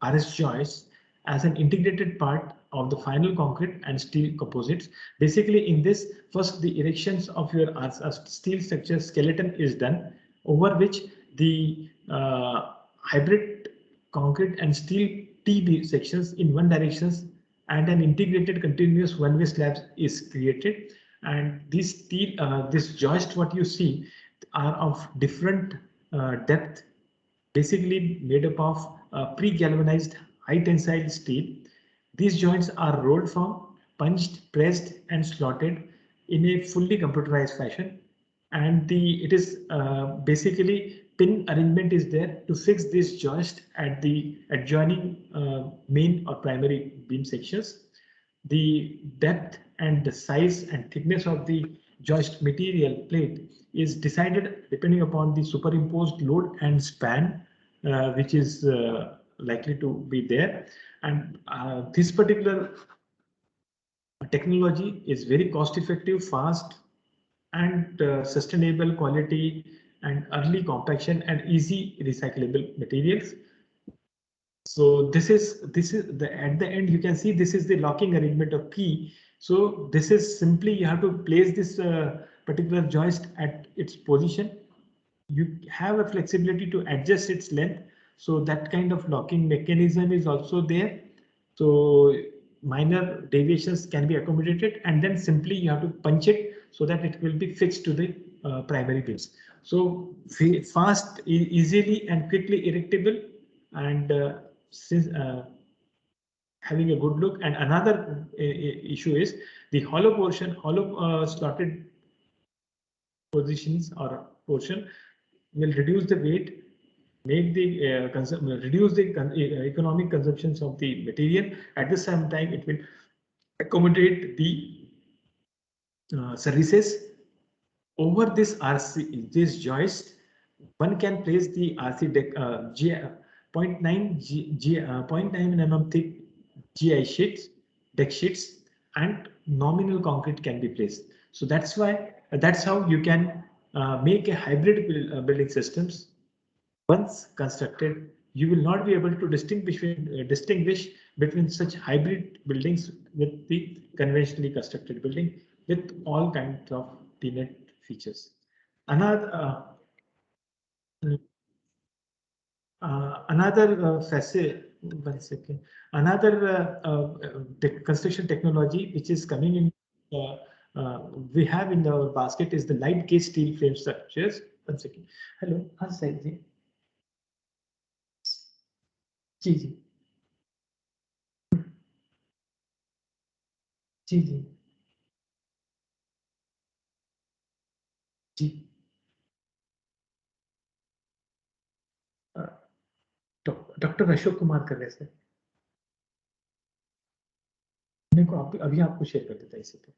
RS joist as an integrated part of the final concrete and steel composites. Basically, in this, first the erections of your steel structure skeleton is done, over which the hybrid concrete and steel T sections in one directions and an integrated continuous one-way slab is created. And this joist what you see are of different depth, basically made up of pre-galvanized high tensile steel. These joints are rolled from, punched, pressed, and slotted in a fully computerized fashion. And it is basically pin arrangement is there to fix this joist at the adjoining main or primary beam sections. The depth and the size and thickness of the joist material plate is decided depending upon the superimposed load and span which is likely to be there. And this particular technology is very cost effective, fast, and sustainable quality, and early compaction and easy recyclable materials. So this is the at the end you can see this is the locking arrangement of key. So this is simply you have to place this particular joist at its position. You have a flexibility to adjust its length. So that kind of locking mechanism is also there. So minor deviations can be accommodated, and then simply you have to punch it so that it will be fixed to the primary beams. So fast, easily and quickly erectable, and since having a good look. And another issue is the hollow portion, hollow slotted positions or portion will reduce the weight, make the reduce the economic consumptions of the material. At the same time, it will accommodate the services. Over this RC, this joist, one can place the RC deck, zero point 0.9 0.9 mm thick GI sheets, deck sheets, and nominal concrete can be placed. So that's how you can make a hybrid building systems. Once constructed, you will not be able to distinguish between such hybrid buildings with the conventionally constructed building with all kinds of TNET features. Another facet, one second. Another construction technology which is coming in, we have in our basket is the light gauge steel frame structures. One second. Hello, हाँ sir जी जी जी जी जी जी doctor Ashok Kumar कर रहे हैं sir मेरे को अभी आपको share कर देता है इसी पे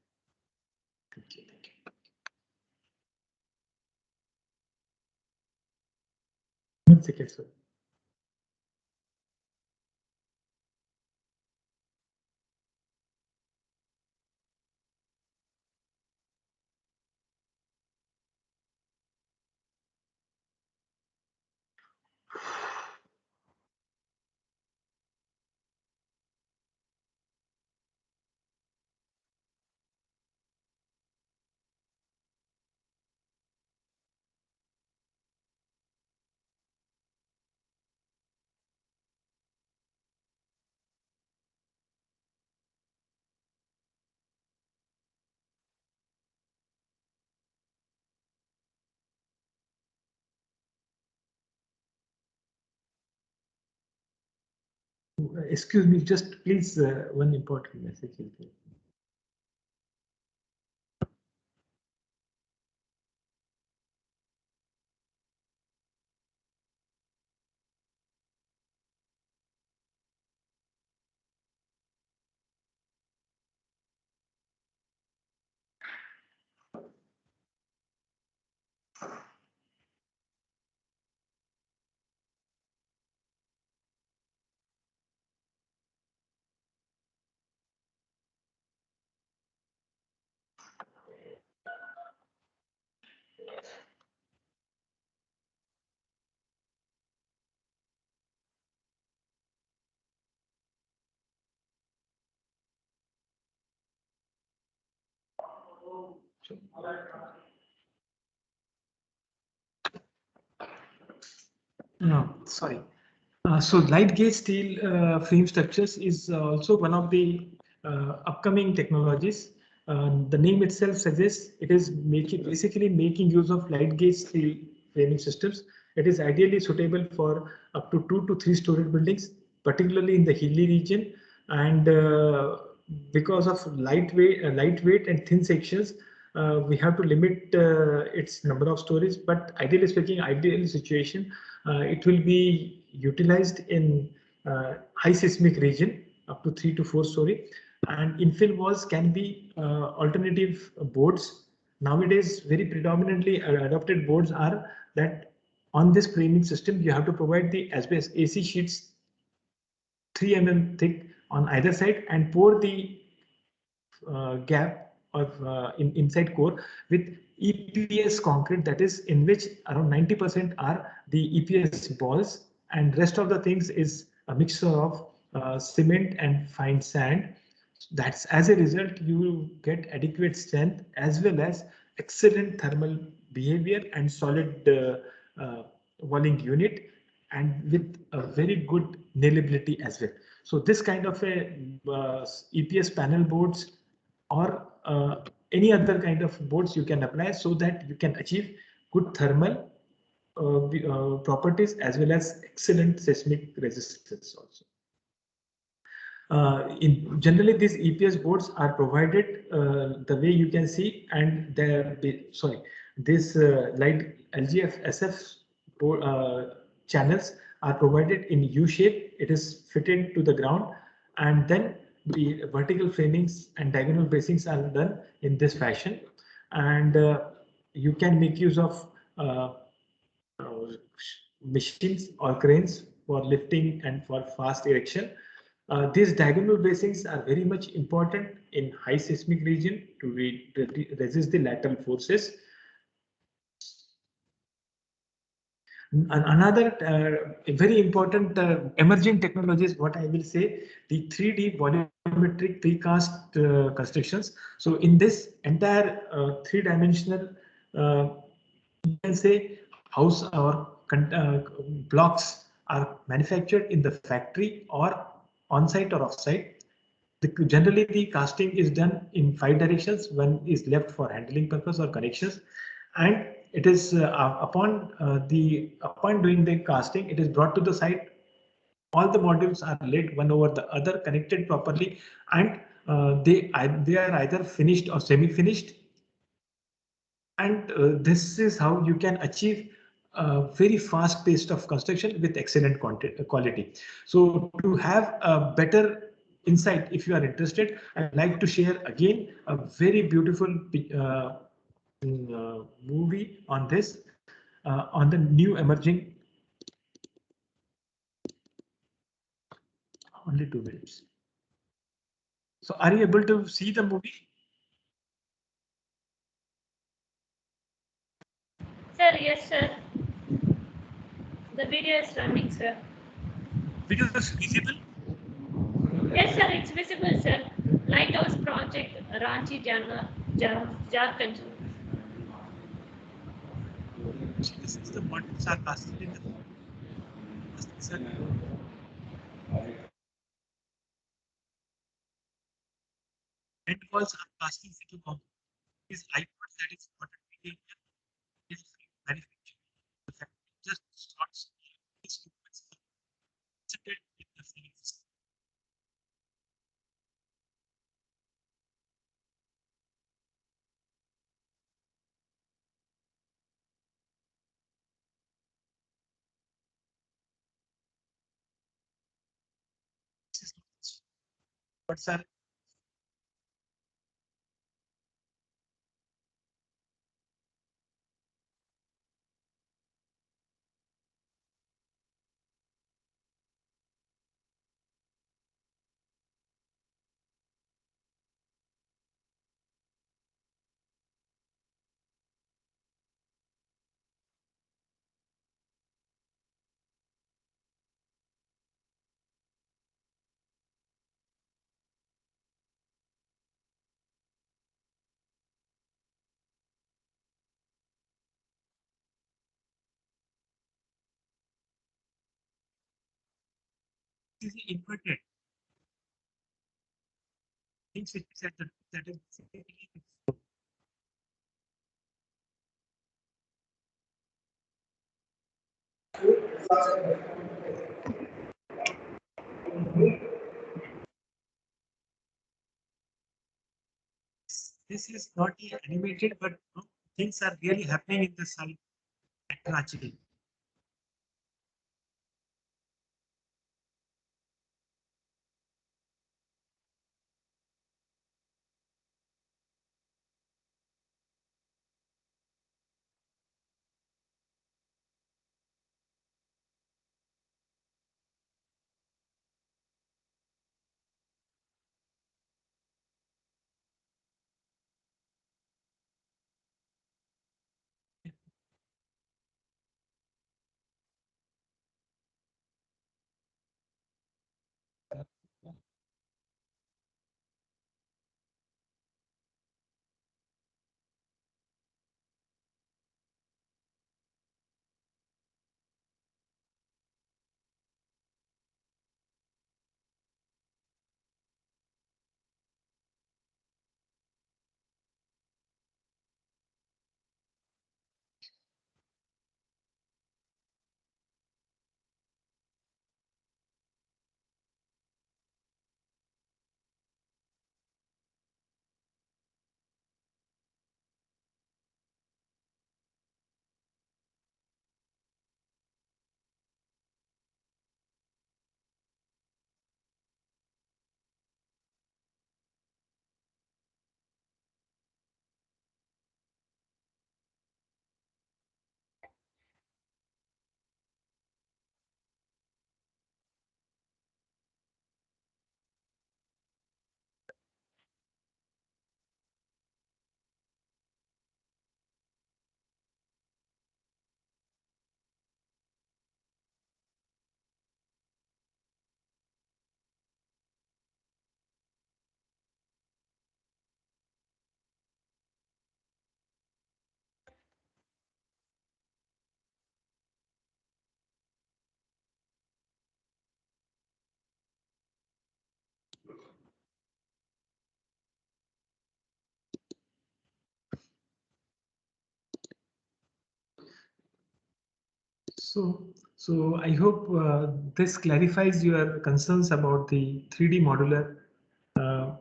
thank you one second sir excuse me, just please, one important message is there. No, sorry. So light gauge steel frame structures is also one of the upcoming technologies. The name itself suggests it is basically making use of light gauge steel framing systems. It is ideally suitable for up to 2 to 3 story buildings, particularly in the hilly region. And because of lightweight and thin sections, we have to limit its number of stories. But ideally speaking, ideal situation, it will be utilized in high seismic region up to 3 to 4 story, and infill walls can be alternative boards. Nowadays, very predominantly adopted boards are that on this framing system, you have to provide the asbestos AC sheets 3 mm thick on either side and pour the gap of inside core with EPS concrete, that is in which around 90% are the EPS balls, and rest of the things is a mixture of cement and fine sand. That's as a result you get adequate strength as well as excellent thermal behavior and solid walling unit, and with a very good nailability as well. So this kind of a EPS panel boards or any other kind of boards you can apply so that you can achieve good thermal properties as well as excellent seismic resistance also. In generally, these EPS boards are provided the way you can see, and this light LGF SF board, channels are provided in U shape. It is fitted to the ground, and then the vertical framings and diagonal bracings are done in this fashion, and you can make use of uh, machines or cranes for lifting and for fast erection. These diagonal bracings are very much important in high seismic region to resist the lateral forces. Another very important emerging technologies, what I will say, the 3D volumetric precast constructions. So in this entire three-dimensional, you can say, house or blocks are manufactured in the factory or on-site or off-site. Generally, the casting is done in 5 directions. One is left for handling purpose or connections, and it is upon doing the casting, it is brought to the site. All the modules are laid one over the other, connected properly, and they are either finished or semi-finished. And this is how you can achieve a very fast pace of construction with excellent quality. So to have a better insight, if you are interested, I'd like to share again a very beautiful movie on this, on the new emerging. Only 2 minutes. So are you able to see the movie? Sir, yes, sir. The video is running, sir. Video is visible? Yes, sir, it's visible, sir. Lighthouse Project, Ranchi, Jharkhand. So this is the modules are casted in the end walls are casting into concrete. Is iPod that is important behavior is manufactured. The factory just starts these two concentrate in the fields. But sir, this is inverted. Things which is at the that is this is not animated, but things are really happening in the site actually. So I hope this clarifies your concerns about the 3D modular uh,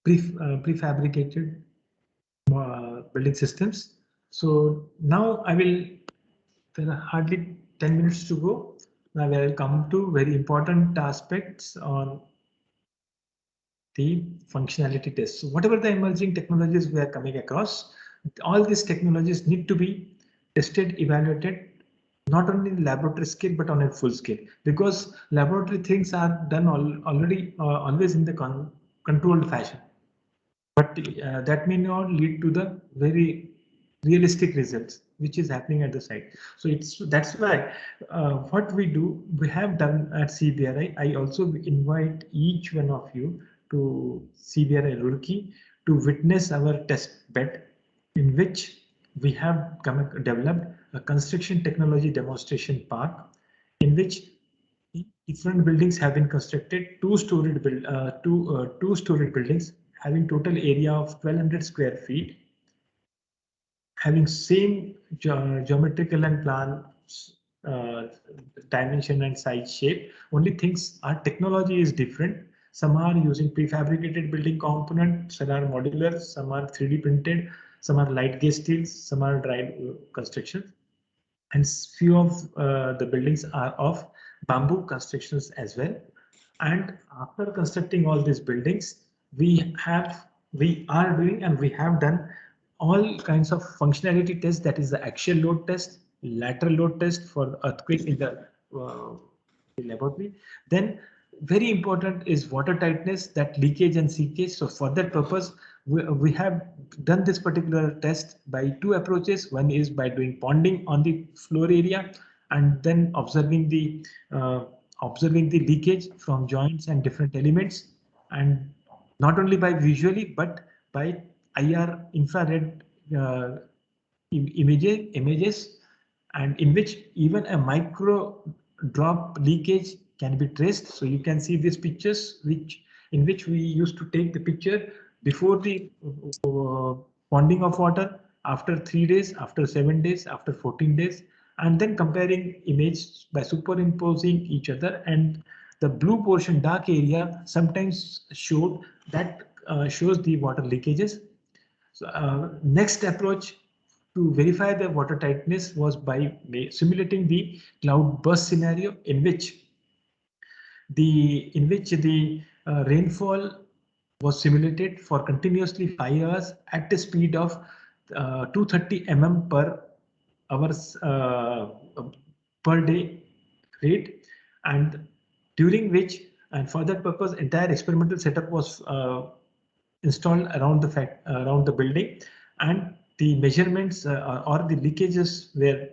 prefabricated building systems. So now there are hardly 10 minutes to go. Now I will come to very important aspects on the functionality test. So whatever the emerging technologies we are coming across, all these technologies need to be tested, evaluated, not only in laboratory scale, but on a full scale, because laboratory things are done already always in the controlled fashion. But that may not lead to the very realistic results which is happening at the site. So that's why what we do, we have done at CBRI. I also invite each one of you to CBRI Roorkee to witness our test bed, in which we have developed a construction technology demonstration park, in which different buildings have been constructed, two-storied buildings having total area of 1200 square feet, having same geometrical and plan uh, dimension and size shape. Only things, our technology is different. Some are using prefabricated building components, some are modular, some are 3D printed, some are light gauge steels, some are dry construction, and few of the buildings are of bamboo constructions as well. And after constructing all these buildings, we are doing and we have done all kinds of functionality tests, that is the axial load test, lateral load test for earthquake in the laboratory. Then very important is water tightness, that leakage and seepage. So for that purpose, we have done this particular test by two approaches. One is by doing ponding on the floor area, and then observing the leakage from joints and different elements, and not only by visually but by IR infrared images, and in which even a micro drop leakage can be traced. So you can see these pictures in which we used to take the picture before the ponding of water, after 3 days, after 7 days, after 14 days, and then comparing image by superimposing each other. And the blue portion, dark area, sometimes shows the water leakages. So next approach to verify the water tightness was by simulating the cloud burst scenario, in which the rainfall was simulated for continuously 5 hours at a speed of 230 mm per hours per day rate, and during which, and for that purpose, entire experimental setup was installed around the building, and the measurements or the leakages were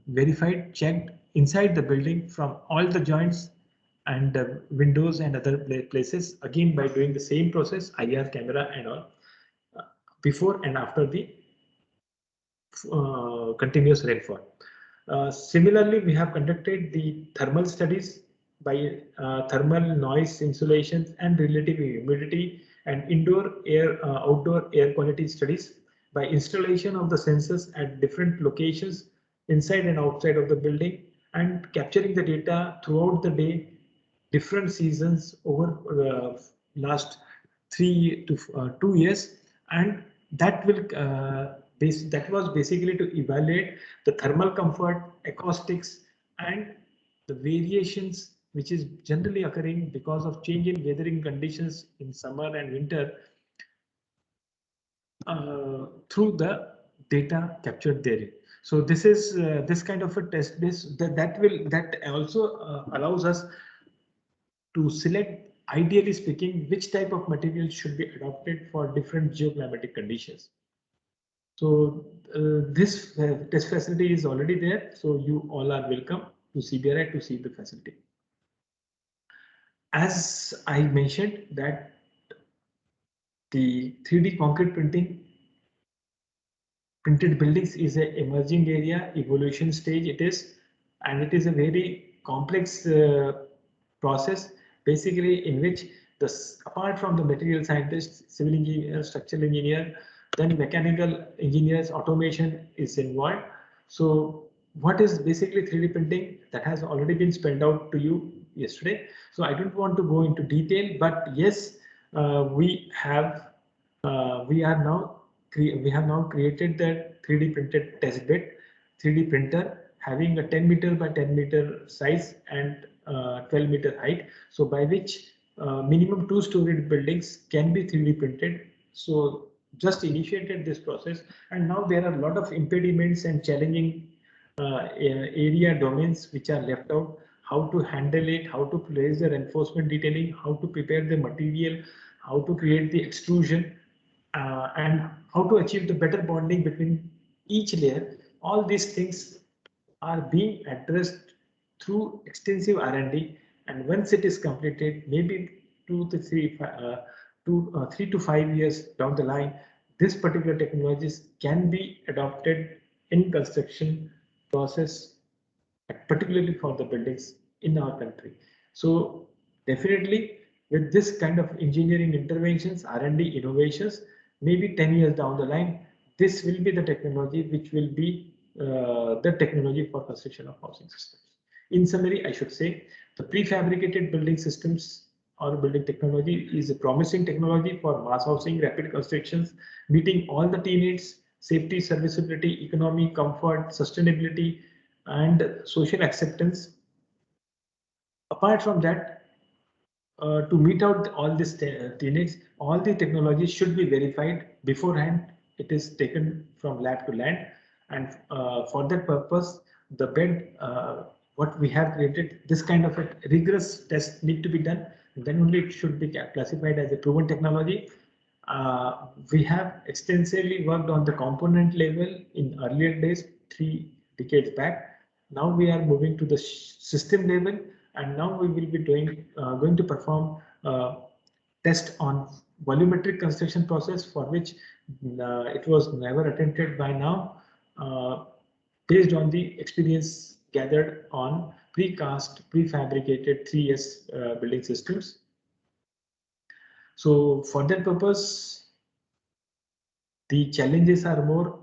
verified, checked inside the building from all the joints and windows and other places, again by doing the same process, IR camera and all, before and after the continuous rainfall. Similarly, we have conducted the thermal studies by thermal noise insulation and relative humidity, and indoor air, outdoor air quality studies by installation of the sensors at different locations inside and outside of the building, and capturing the data throughout the day, different seasons over last 2 years. And that was basically to evaluate the thermal comfort, acoustics, and the variations which is generally occurring because of change in weathering conditions in summer and winter, through the data captured therein. So this is this kind of a test base that also allows us to select, ideally speaking, which type of material should be adopted for different geoclimatic conditions. So this test facility is already there. So you all are welcome to CBRI to see the facility. As I mentioned that the 3D concrete printed buildings is an emerging area, evolution stage it is, and it is a very complex process, basically in which apart from the material scientists, civil engineer, structural engineer, then mechanical engineers, automation is involved. So what is basically 3D printing, that has already been spelled out to you yesterday. So I don't want to go into detail, but yes, we have now created the 3D printed test bed, 3D printer having a 10 meter by 10 meter size and 12 meter height. So by which minimum 2-storied buildings can be 3D printed. So just initiated this process, and now there are a lot of impediments and challenging area domains which are left out. How to handle it, how to place the reinforcement detailing, how to prepare the material, how to create the extrusion, and how to achieve the better bonding between each layer. All these things are being addressed through extensive R&D, and once it is completed, maybe 3 to 5 years down the line, this particular technologies can be adopted in construction process, particularly for the buildings in our country. So definitely with this kind of engineering interventions, R&D innovations, maybe 10 years down the line, this will be the technology which will be the technology for construction of housing systems. In summary, I should say the prefabricated building systems or building technology is a promising technology for mass housing, rapid constructions, meeting all the T needs: safety, serviceability, economy, comfort, sustainability, and social acceptance. Apart from that, to meet out all these needs, all the technologies should be verified beforehand. It is taken from lab to land, and for that purpose, the bed, what we have created, this kind of a rigorous test need to be done. Then only it should be classified as a proven technology. We have extensively worked on the component level in earlier days, 3 decades back. Now we are moving to the system level, and now we will be going to perform test on volumetric construction process, for which it was never attempted by now, based on the experience gathered on precast, prefabricated 3S building systems. So for that purpose, the challenges are more,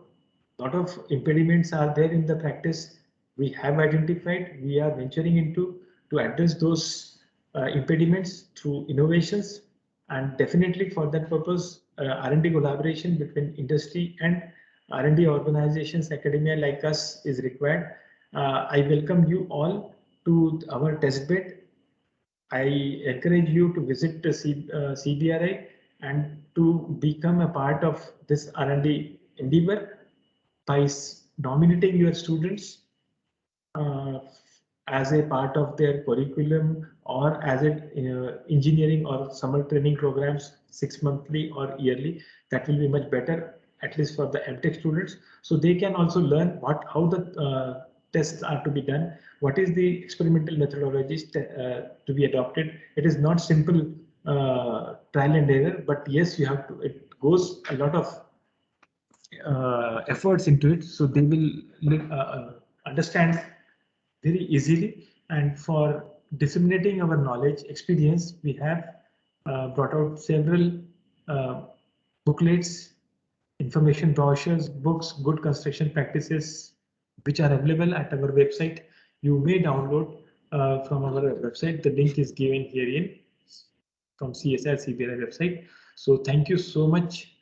lot of impediments are there in the practice we have identified. We are venturing into to address those impediments through innovations, and definitely for that purpose, R&D collaboration between industry and R&D organizations, academia like us is required. I welcome you all to our test bed. I encourage you to visit the CBRI and to become a part of this R&D endeavor by nominating your students as a part of their curriculum, or as a engineering or summer training programs, 6 monthly or yearly. That will be much better, at least for the MTech students, so they can also learn how the tests are to be done, what is the experimental methodologies to be adopted. It is not simple trial and error, but yes, you have to, it goes a lot of efforts into it, so they will understand very easily. And for disseminating our knowledge, experience, we have brought out several booklets, information brochures, books, good construction practices, which are available at our website. You may download from our website. The link is given herein from CSIR-CBRI website. So thank you so much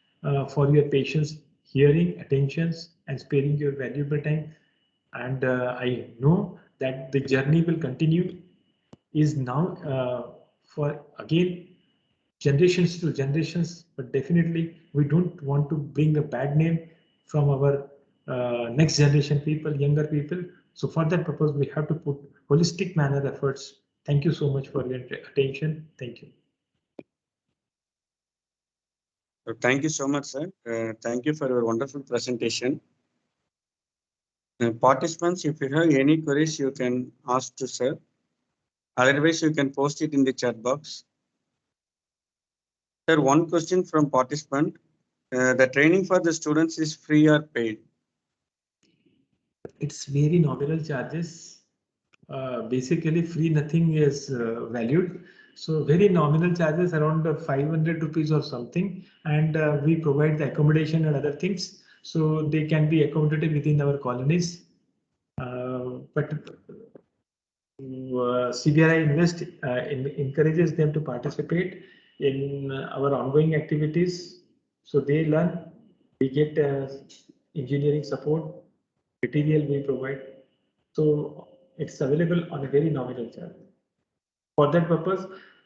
for your patience, hearing, attentions, and sparing your valuable time. And I know that the journey will continue, is now for again generations to generations, but definitely we don't want to bring a bad name from our next generation people, younger people. So for that purpose, we have to put holistic manner efforts. Thank you so much for your attention. Thank you. Thank you so much, sir. Thank you for your wonderful presentation. Participants, if you have any queries, you can ask to sir. Otherwise, you can post it in the chat box. Sir, one question from participant. The training for the students is free or paid? It's very nominal charges. Basically free, nothing is valued. So very nominal charges, around 500 rupees or something. And we provide the accommodation and other things. So they can be accommodated within our colonies. But CBRI Invest encourages them to participate in our ongoing activities. So they learn, we get engineering support, material we provide. So it's available on a very nominal charge. For that purpose,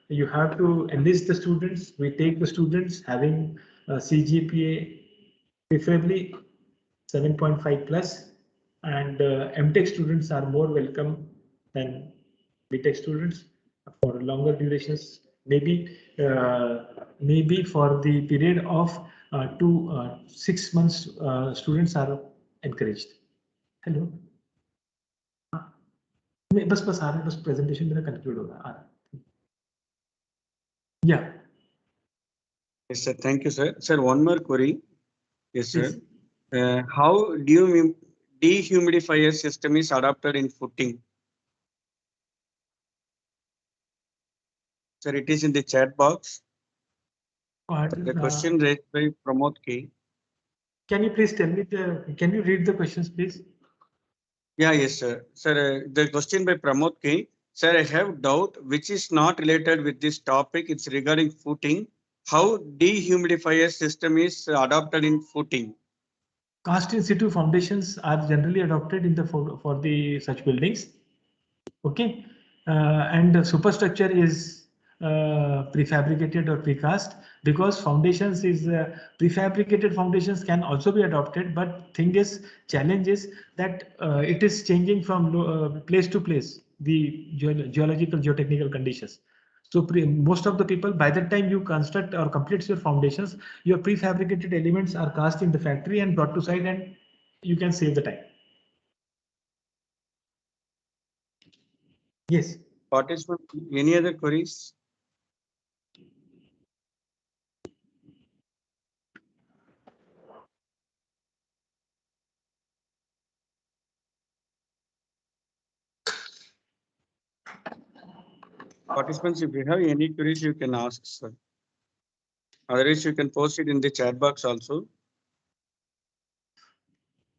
you have to enlist the students. We take the students having CGPA, preferably 7.5 plus, and MTech students are more welcome than BTech students for longer durations. Maybe for the period of 6 months, students are encouraged. Hello. बस आ रहा है, बस presentation मेरा conclude होगा आ रहा है. Yeah. Yes, sir. Thank you, sir. Sir, one more query. Yes, sir. Please. How dehumidifier system is adopted in footing? Sir, it is in the chat box. The question raised by Pramod K. Can you please tell me can you read the questions, please? Yeah, yes, sir. Sir, the question by Pramod K. Sir, I have doubt which is not related with this topic. It's regarding footing. How dehumidifier system is adopted in footing? Cast in situ foundations are generally adopted in the for the such buildings. Okay, and the superstructure is prefabricated or precast, because foundations is prefabricated foundations can also be adopted, but thing is, challenge is that it is changing from place to place, the geological geotechnical conditions. So most of the people, by the time you construct or complete your foundations, your prefabricated elements are cast in the factory and brought to site, and you can save the time. Yes. Participant, any other queries? Participants, if you have any queries, you can ask, sir. Otherwise, you can post it in the chat box also.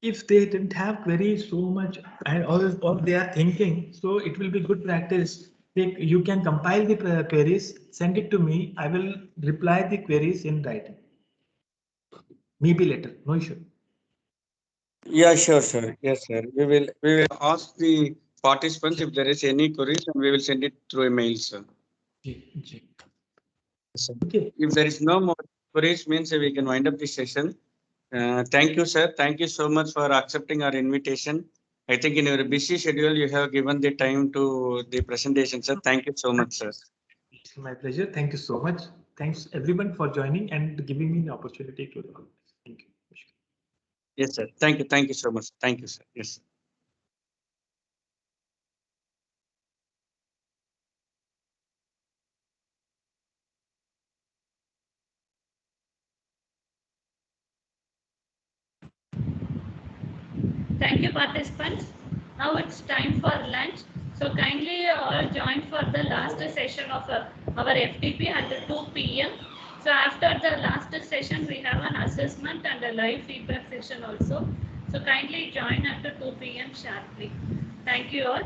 If they didn't have queries so much and all they are thinking, so it will be good practice. You can compile the queries, send it to me. I will reply the queries in writing. Maybe later, no issue. Yeah, sure, sir. Yes, sir. We will ask the participants if there is any queries, and we will send it through a mail, sir. Okay. If there is no more queries, means we can wind up the session. Thank you, sir. Thank you so much for accepting our invitation. I think in your busy schedule, you have given the time to the presentation, sir. Thank you so much, sir. It's my pleasure. Thank you so much. Thanks everyone for joining and giving me the opportunity to learn. Thank you. Yes, sir. Thank you. Thank you so much. Thank you, sir. Yes, sir. Thank you, participants. Now it's time for lunch. So kindly all join for the last session of our FTP at 2 p.m. So after the last session, we have an assessment and a live feedback session also. So kindly join at 2 p.m. sharply. Thank you all.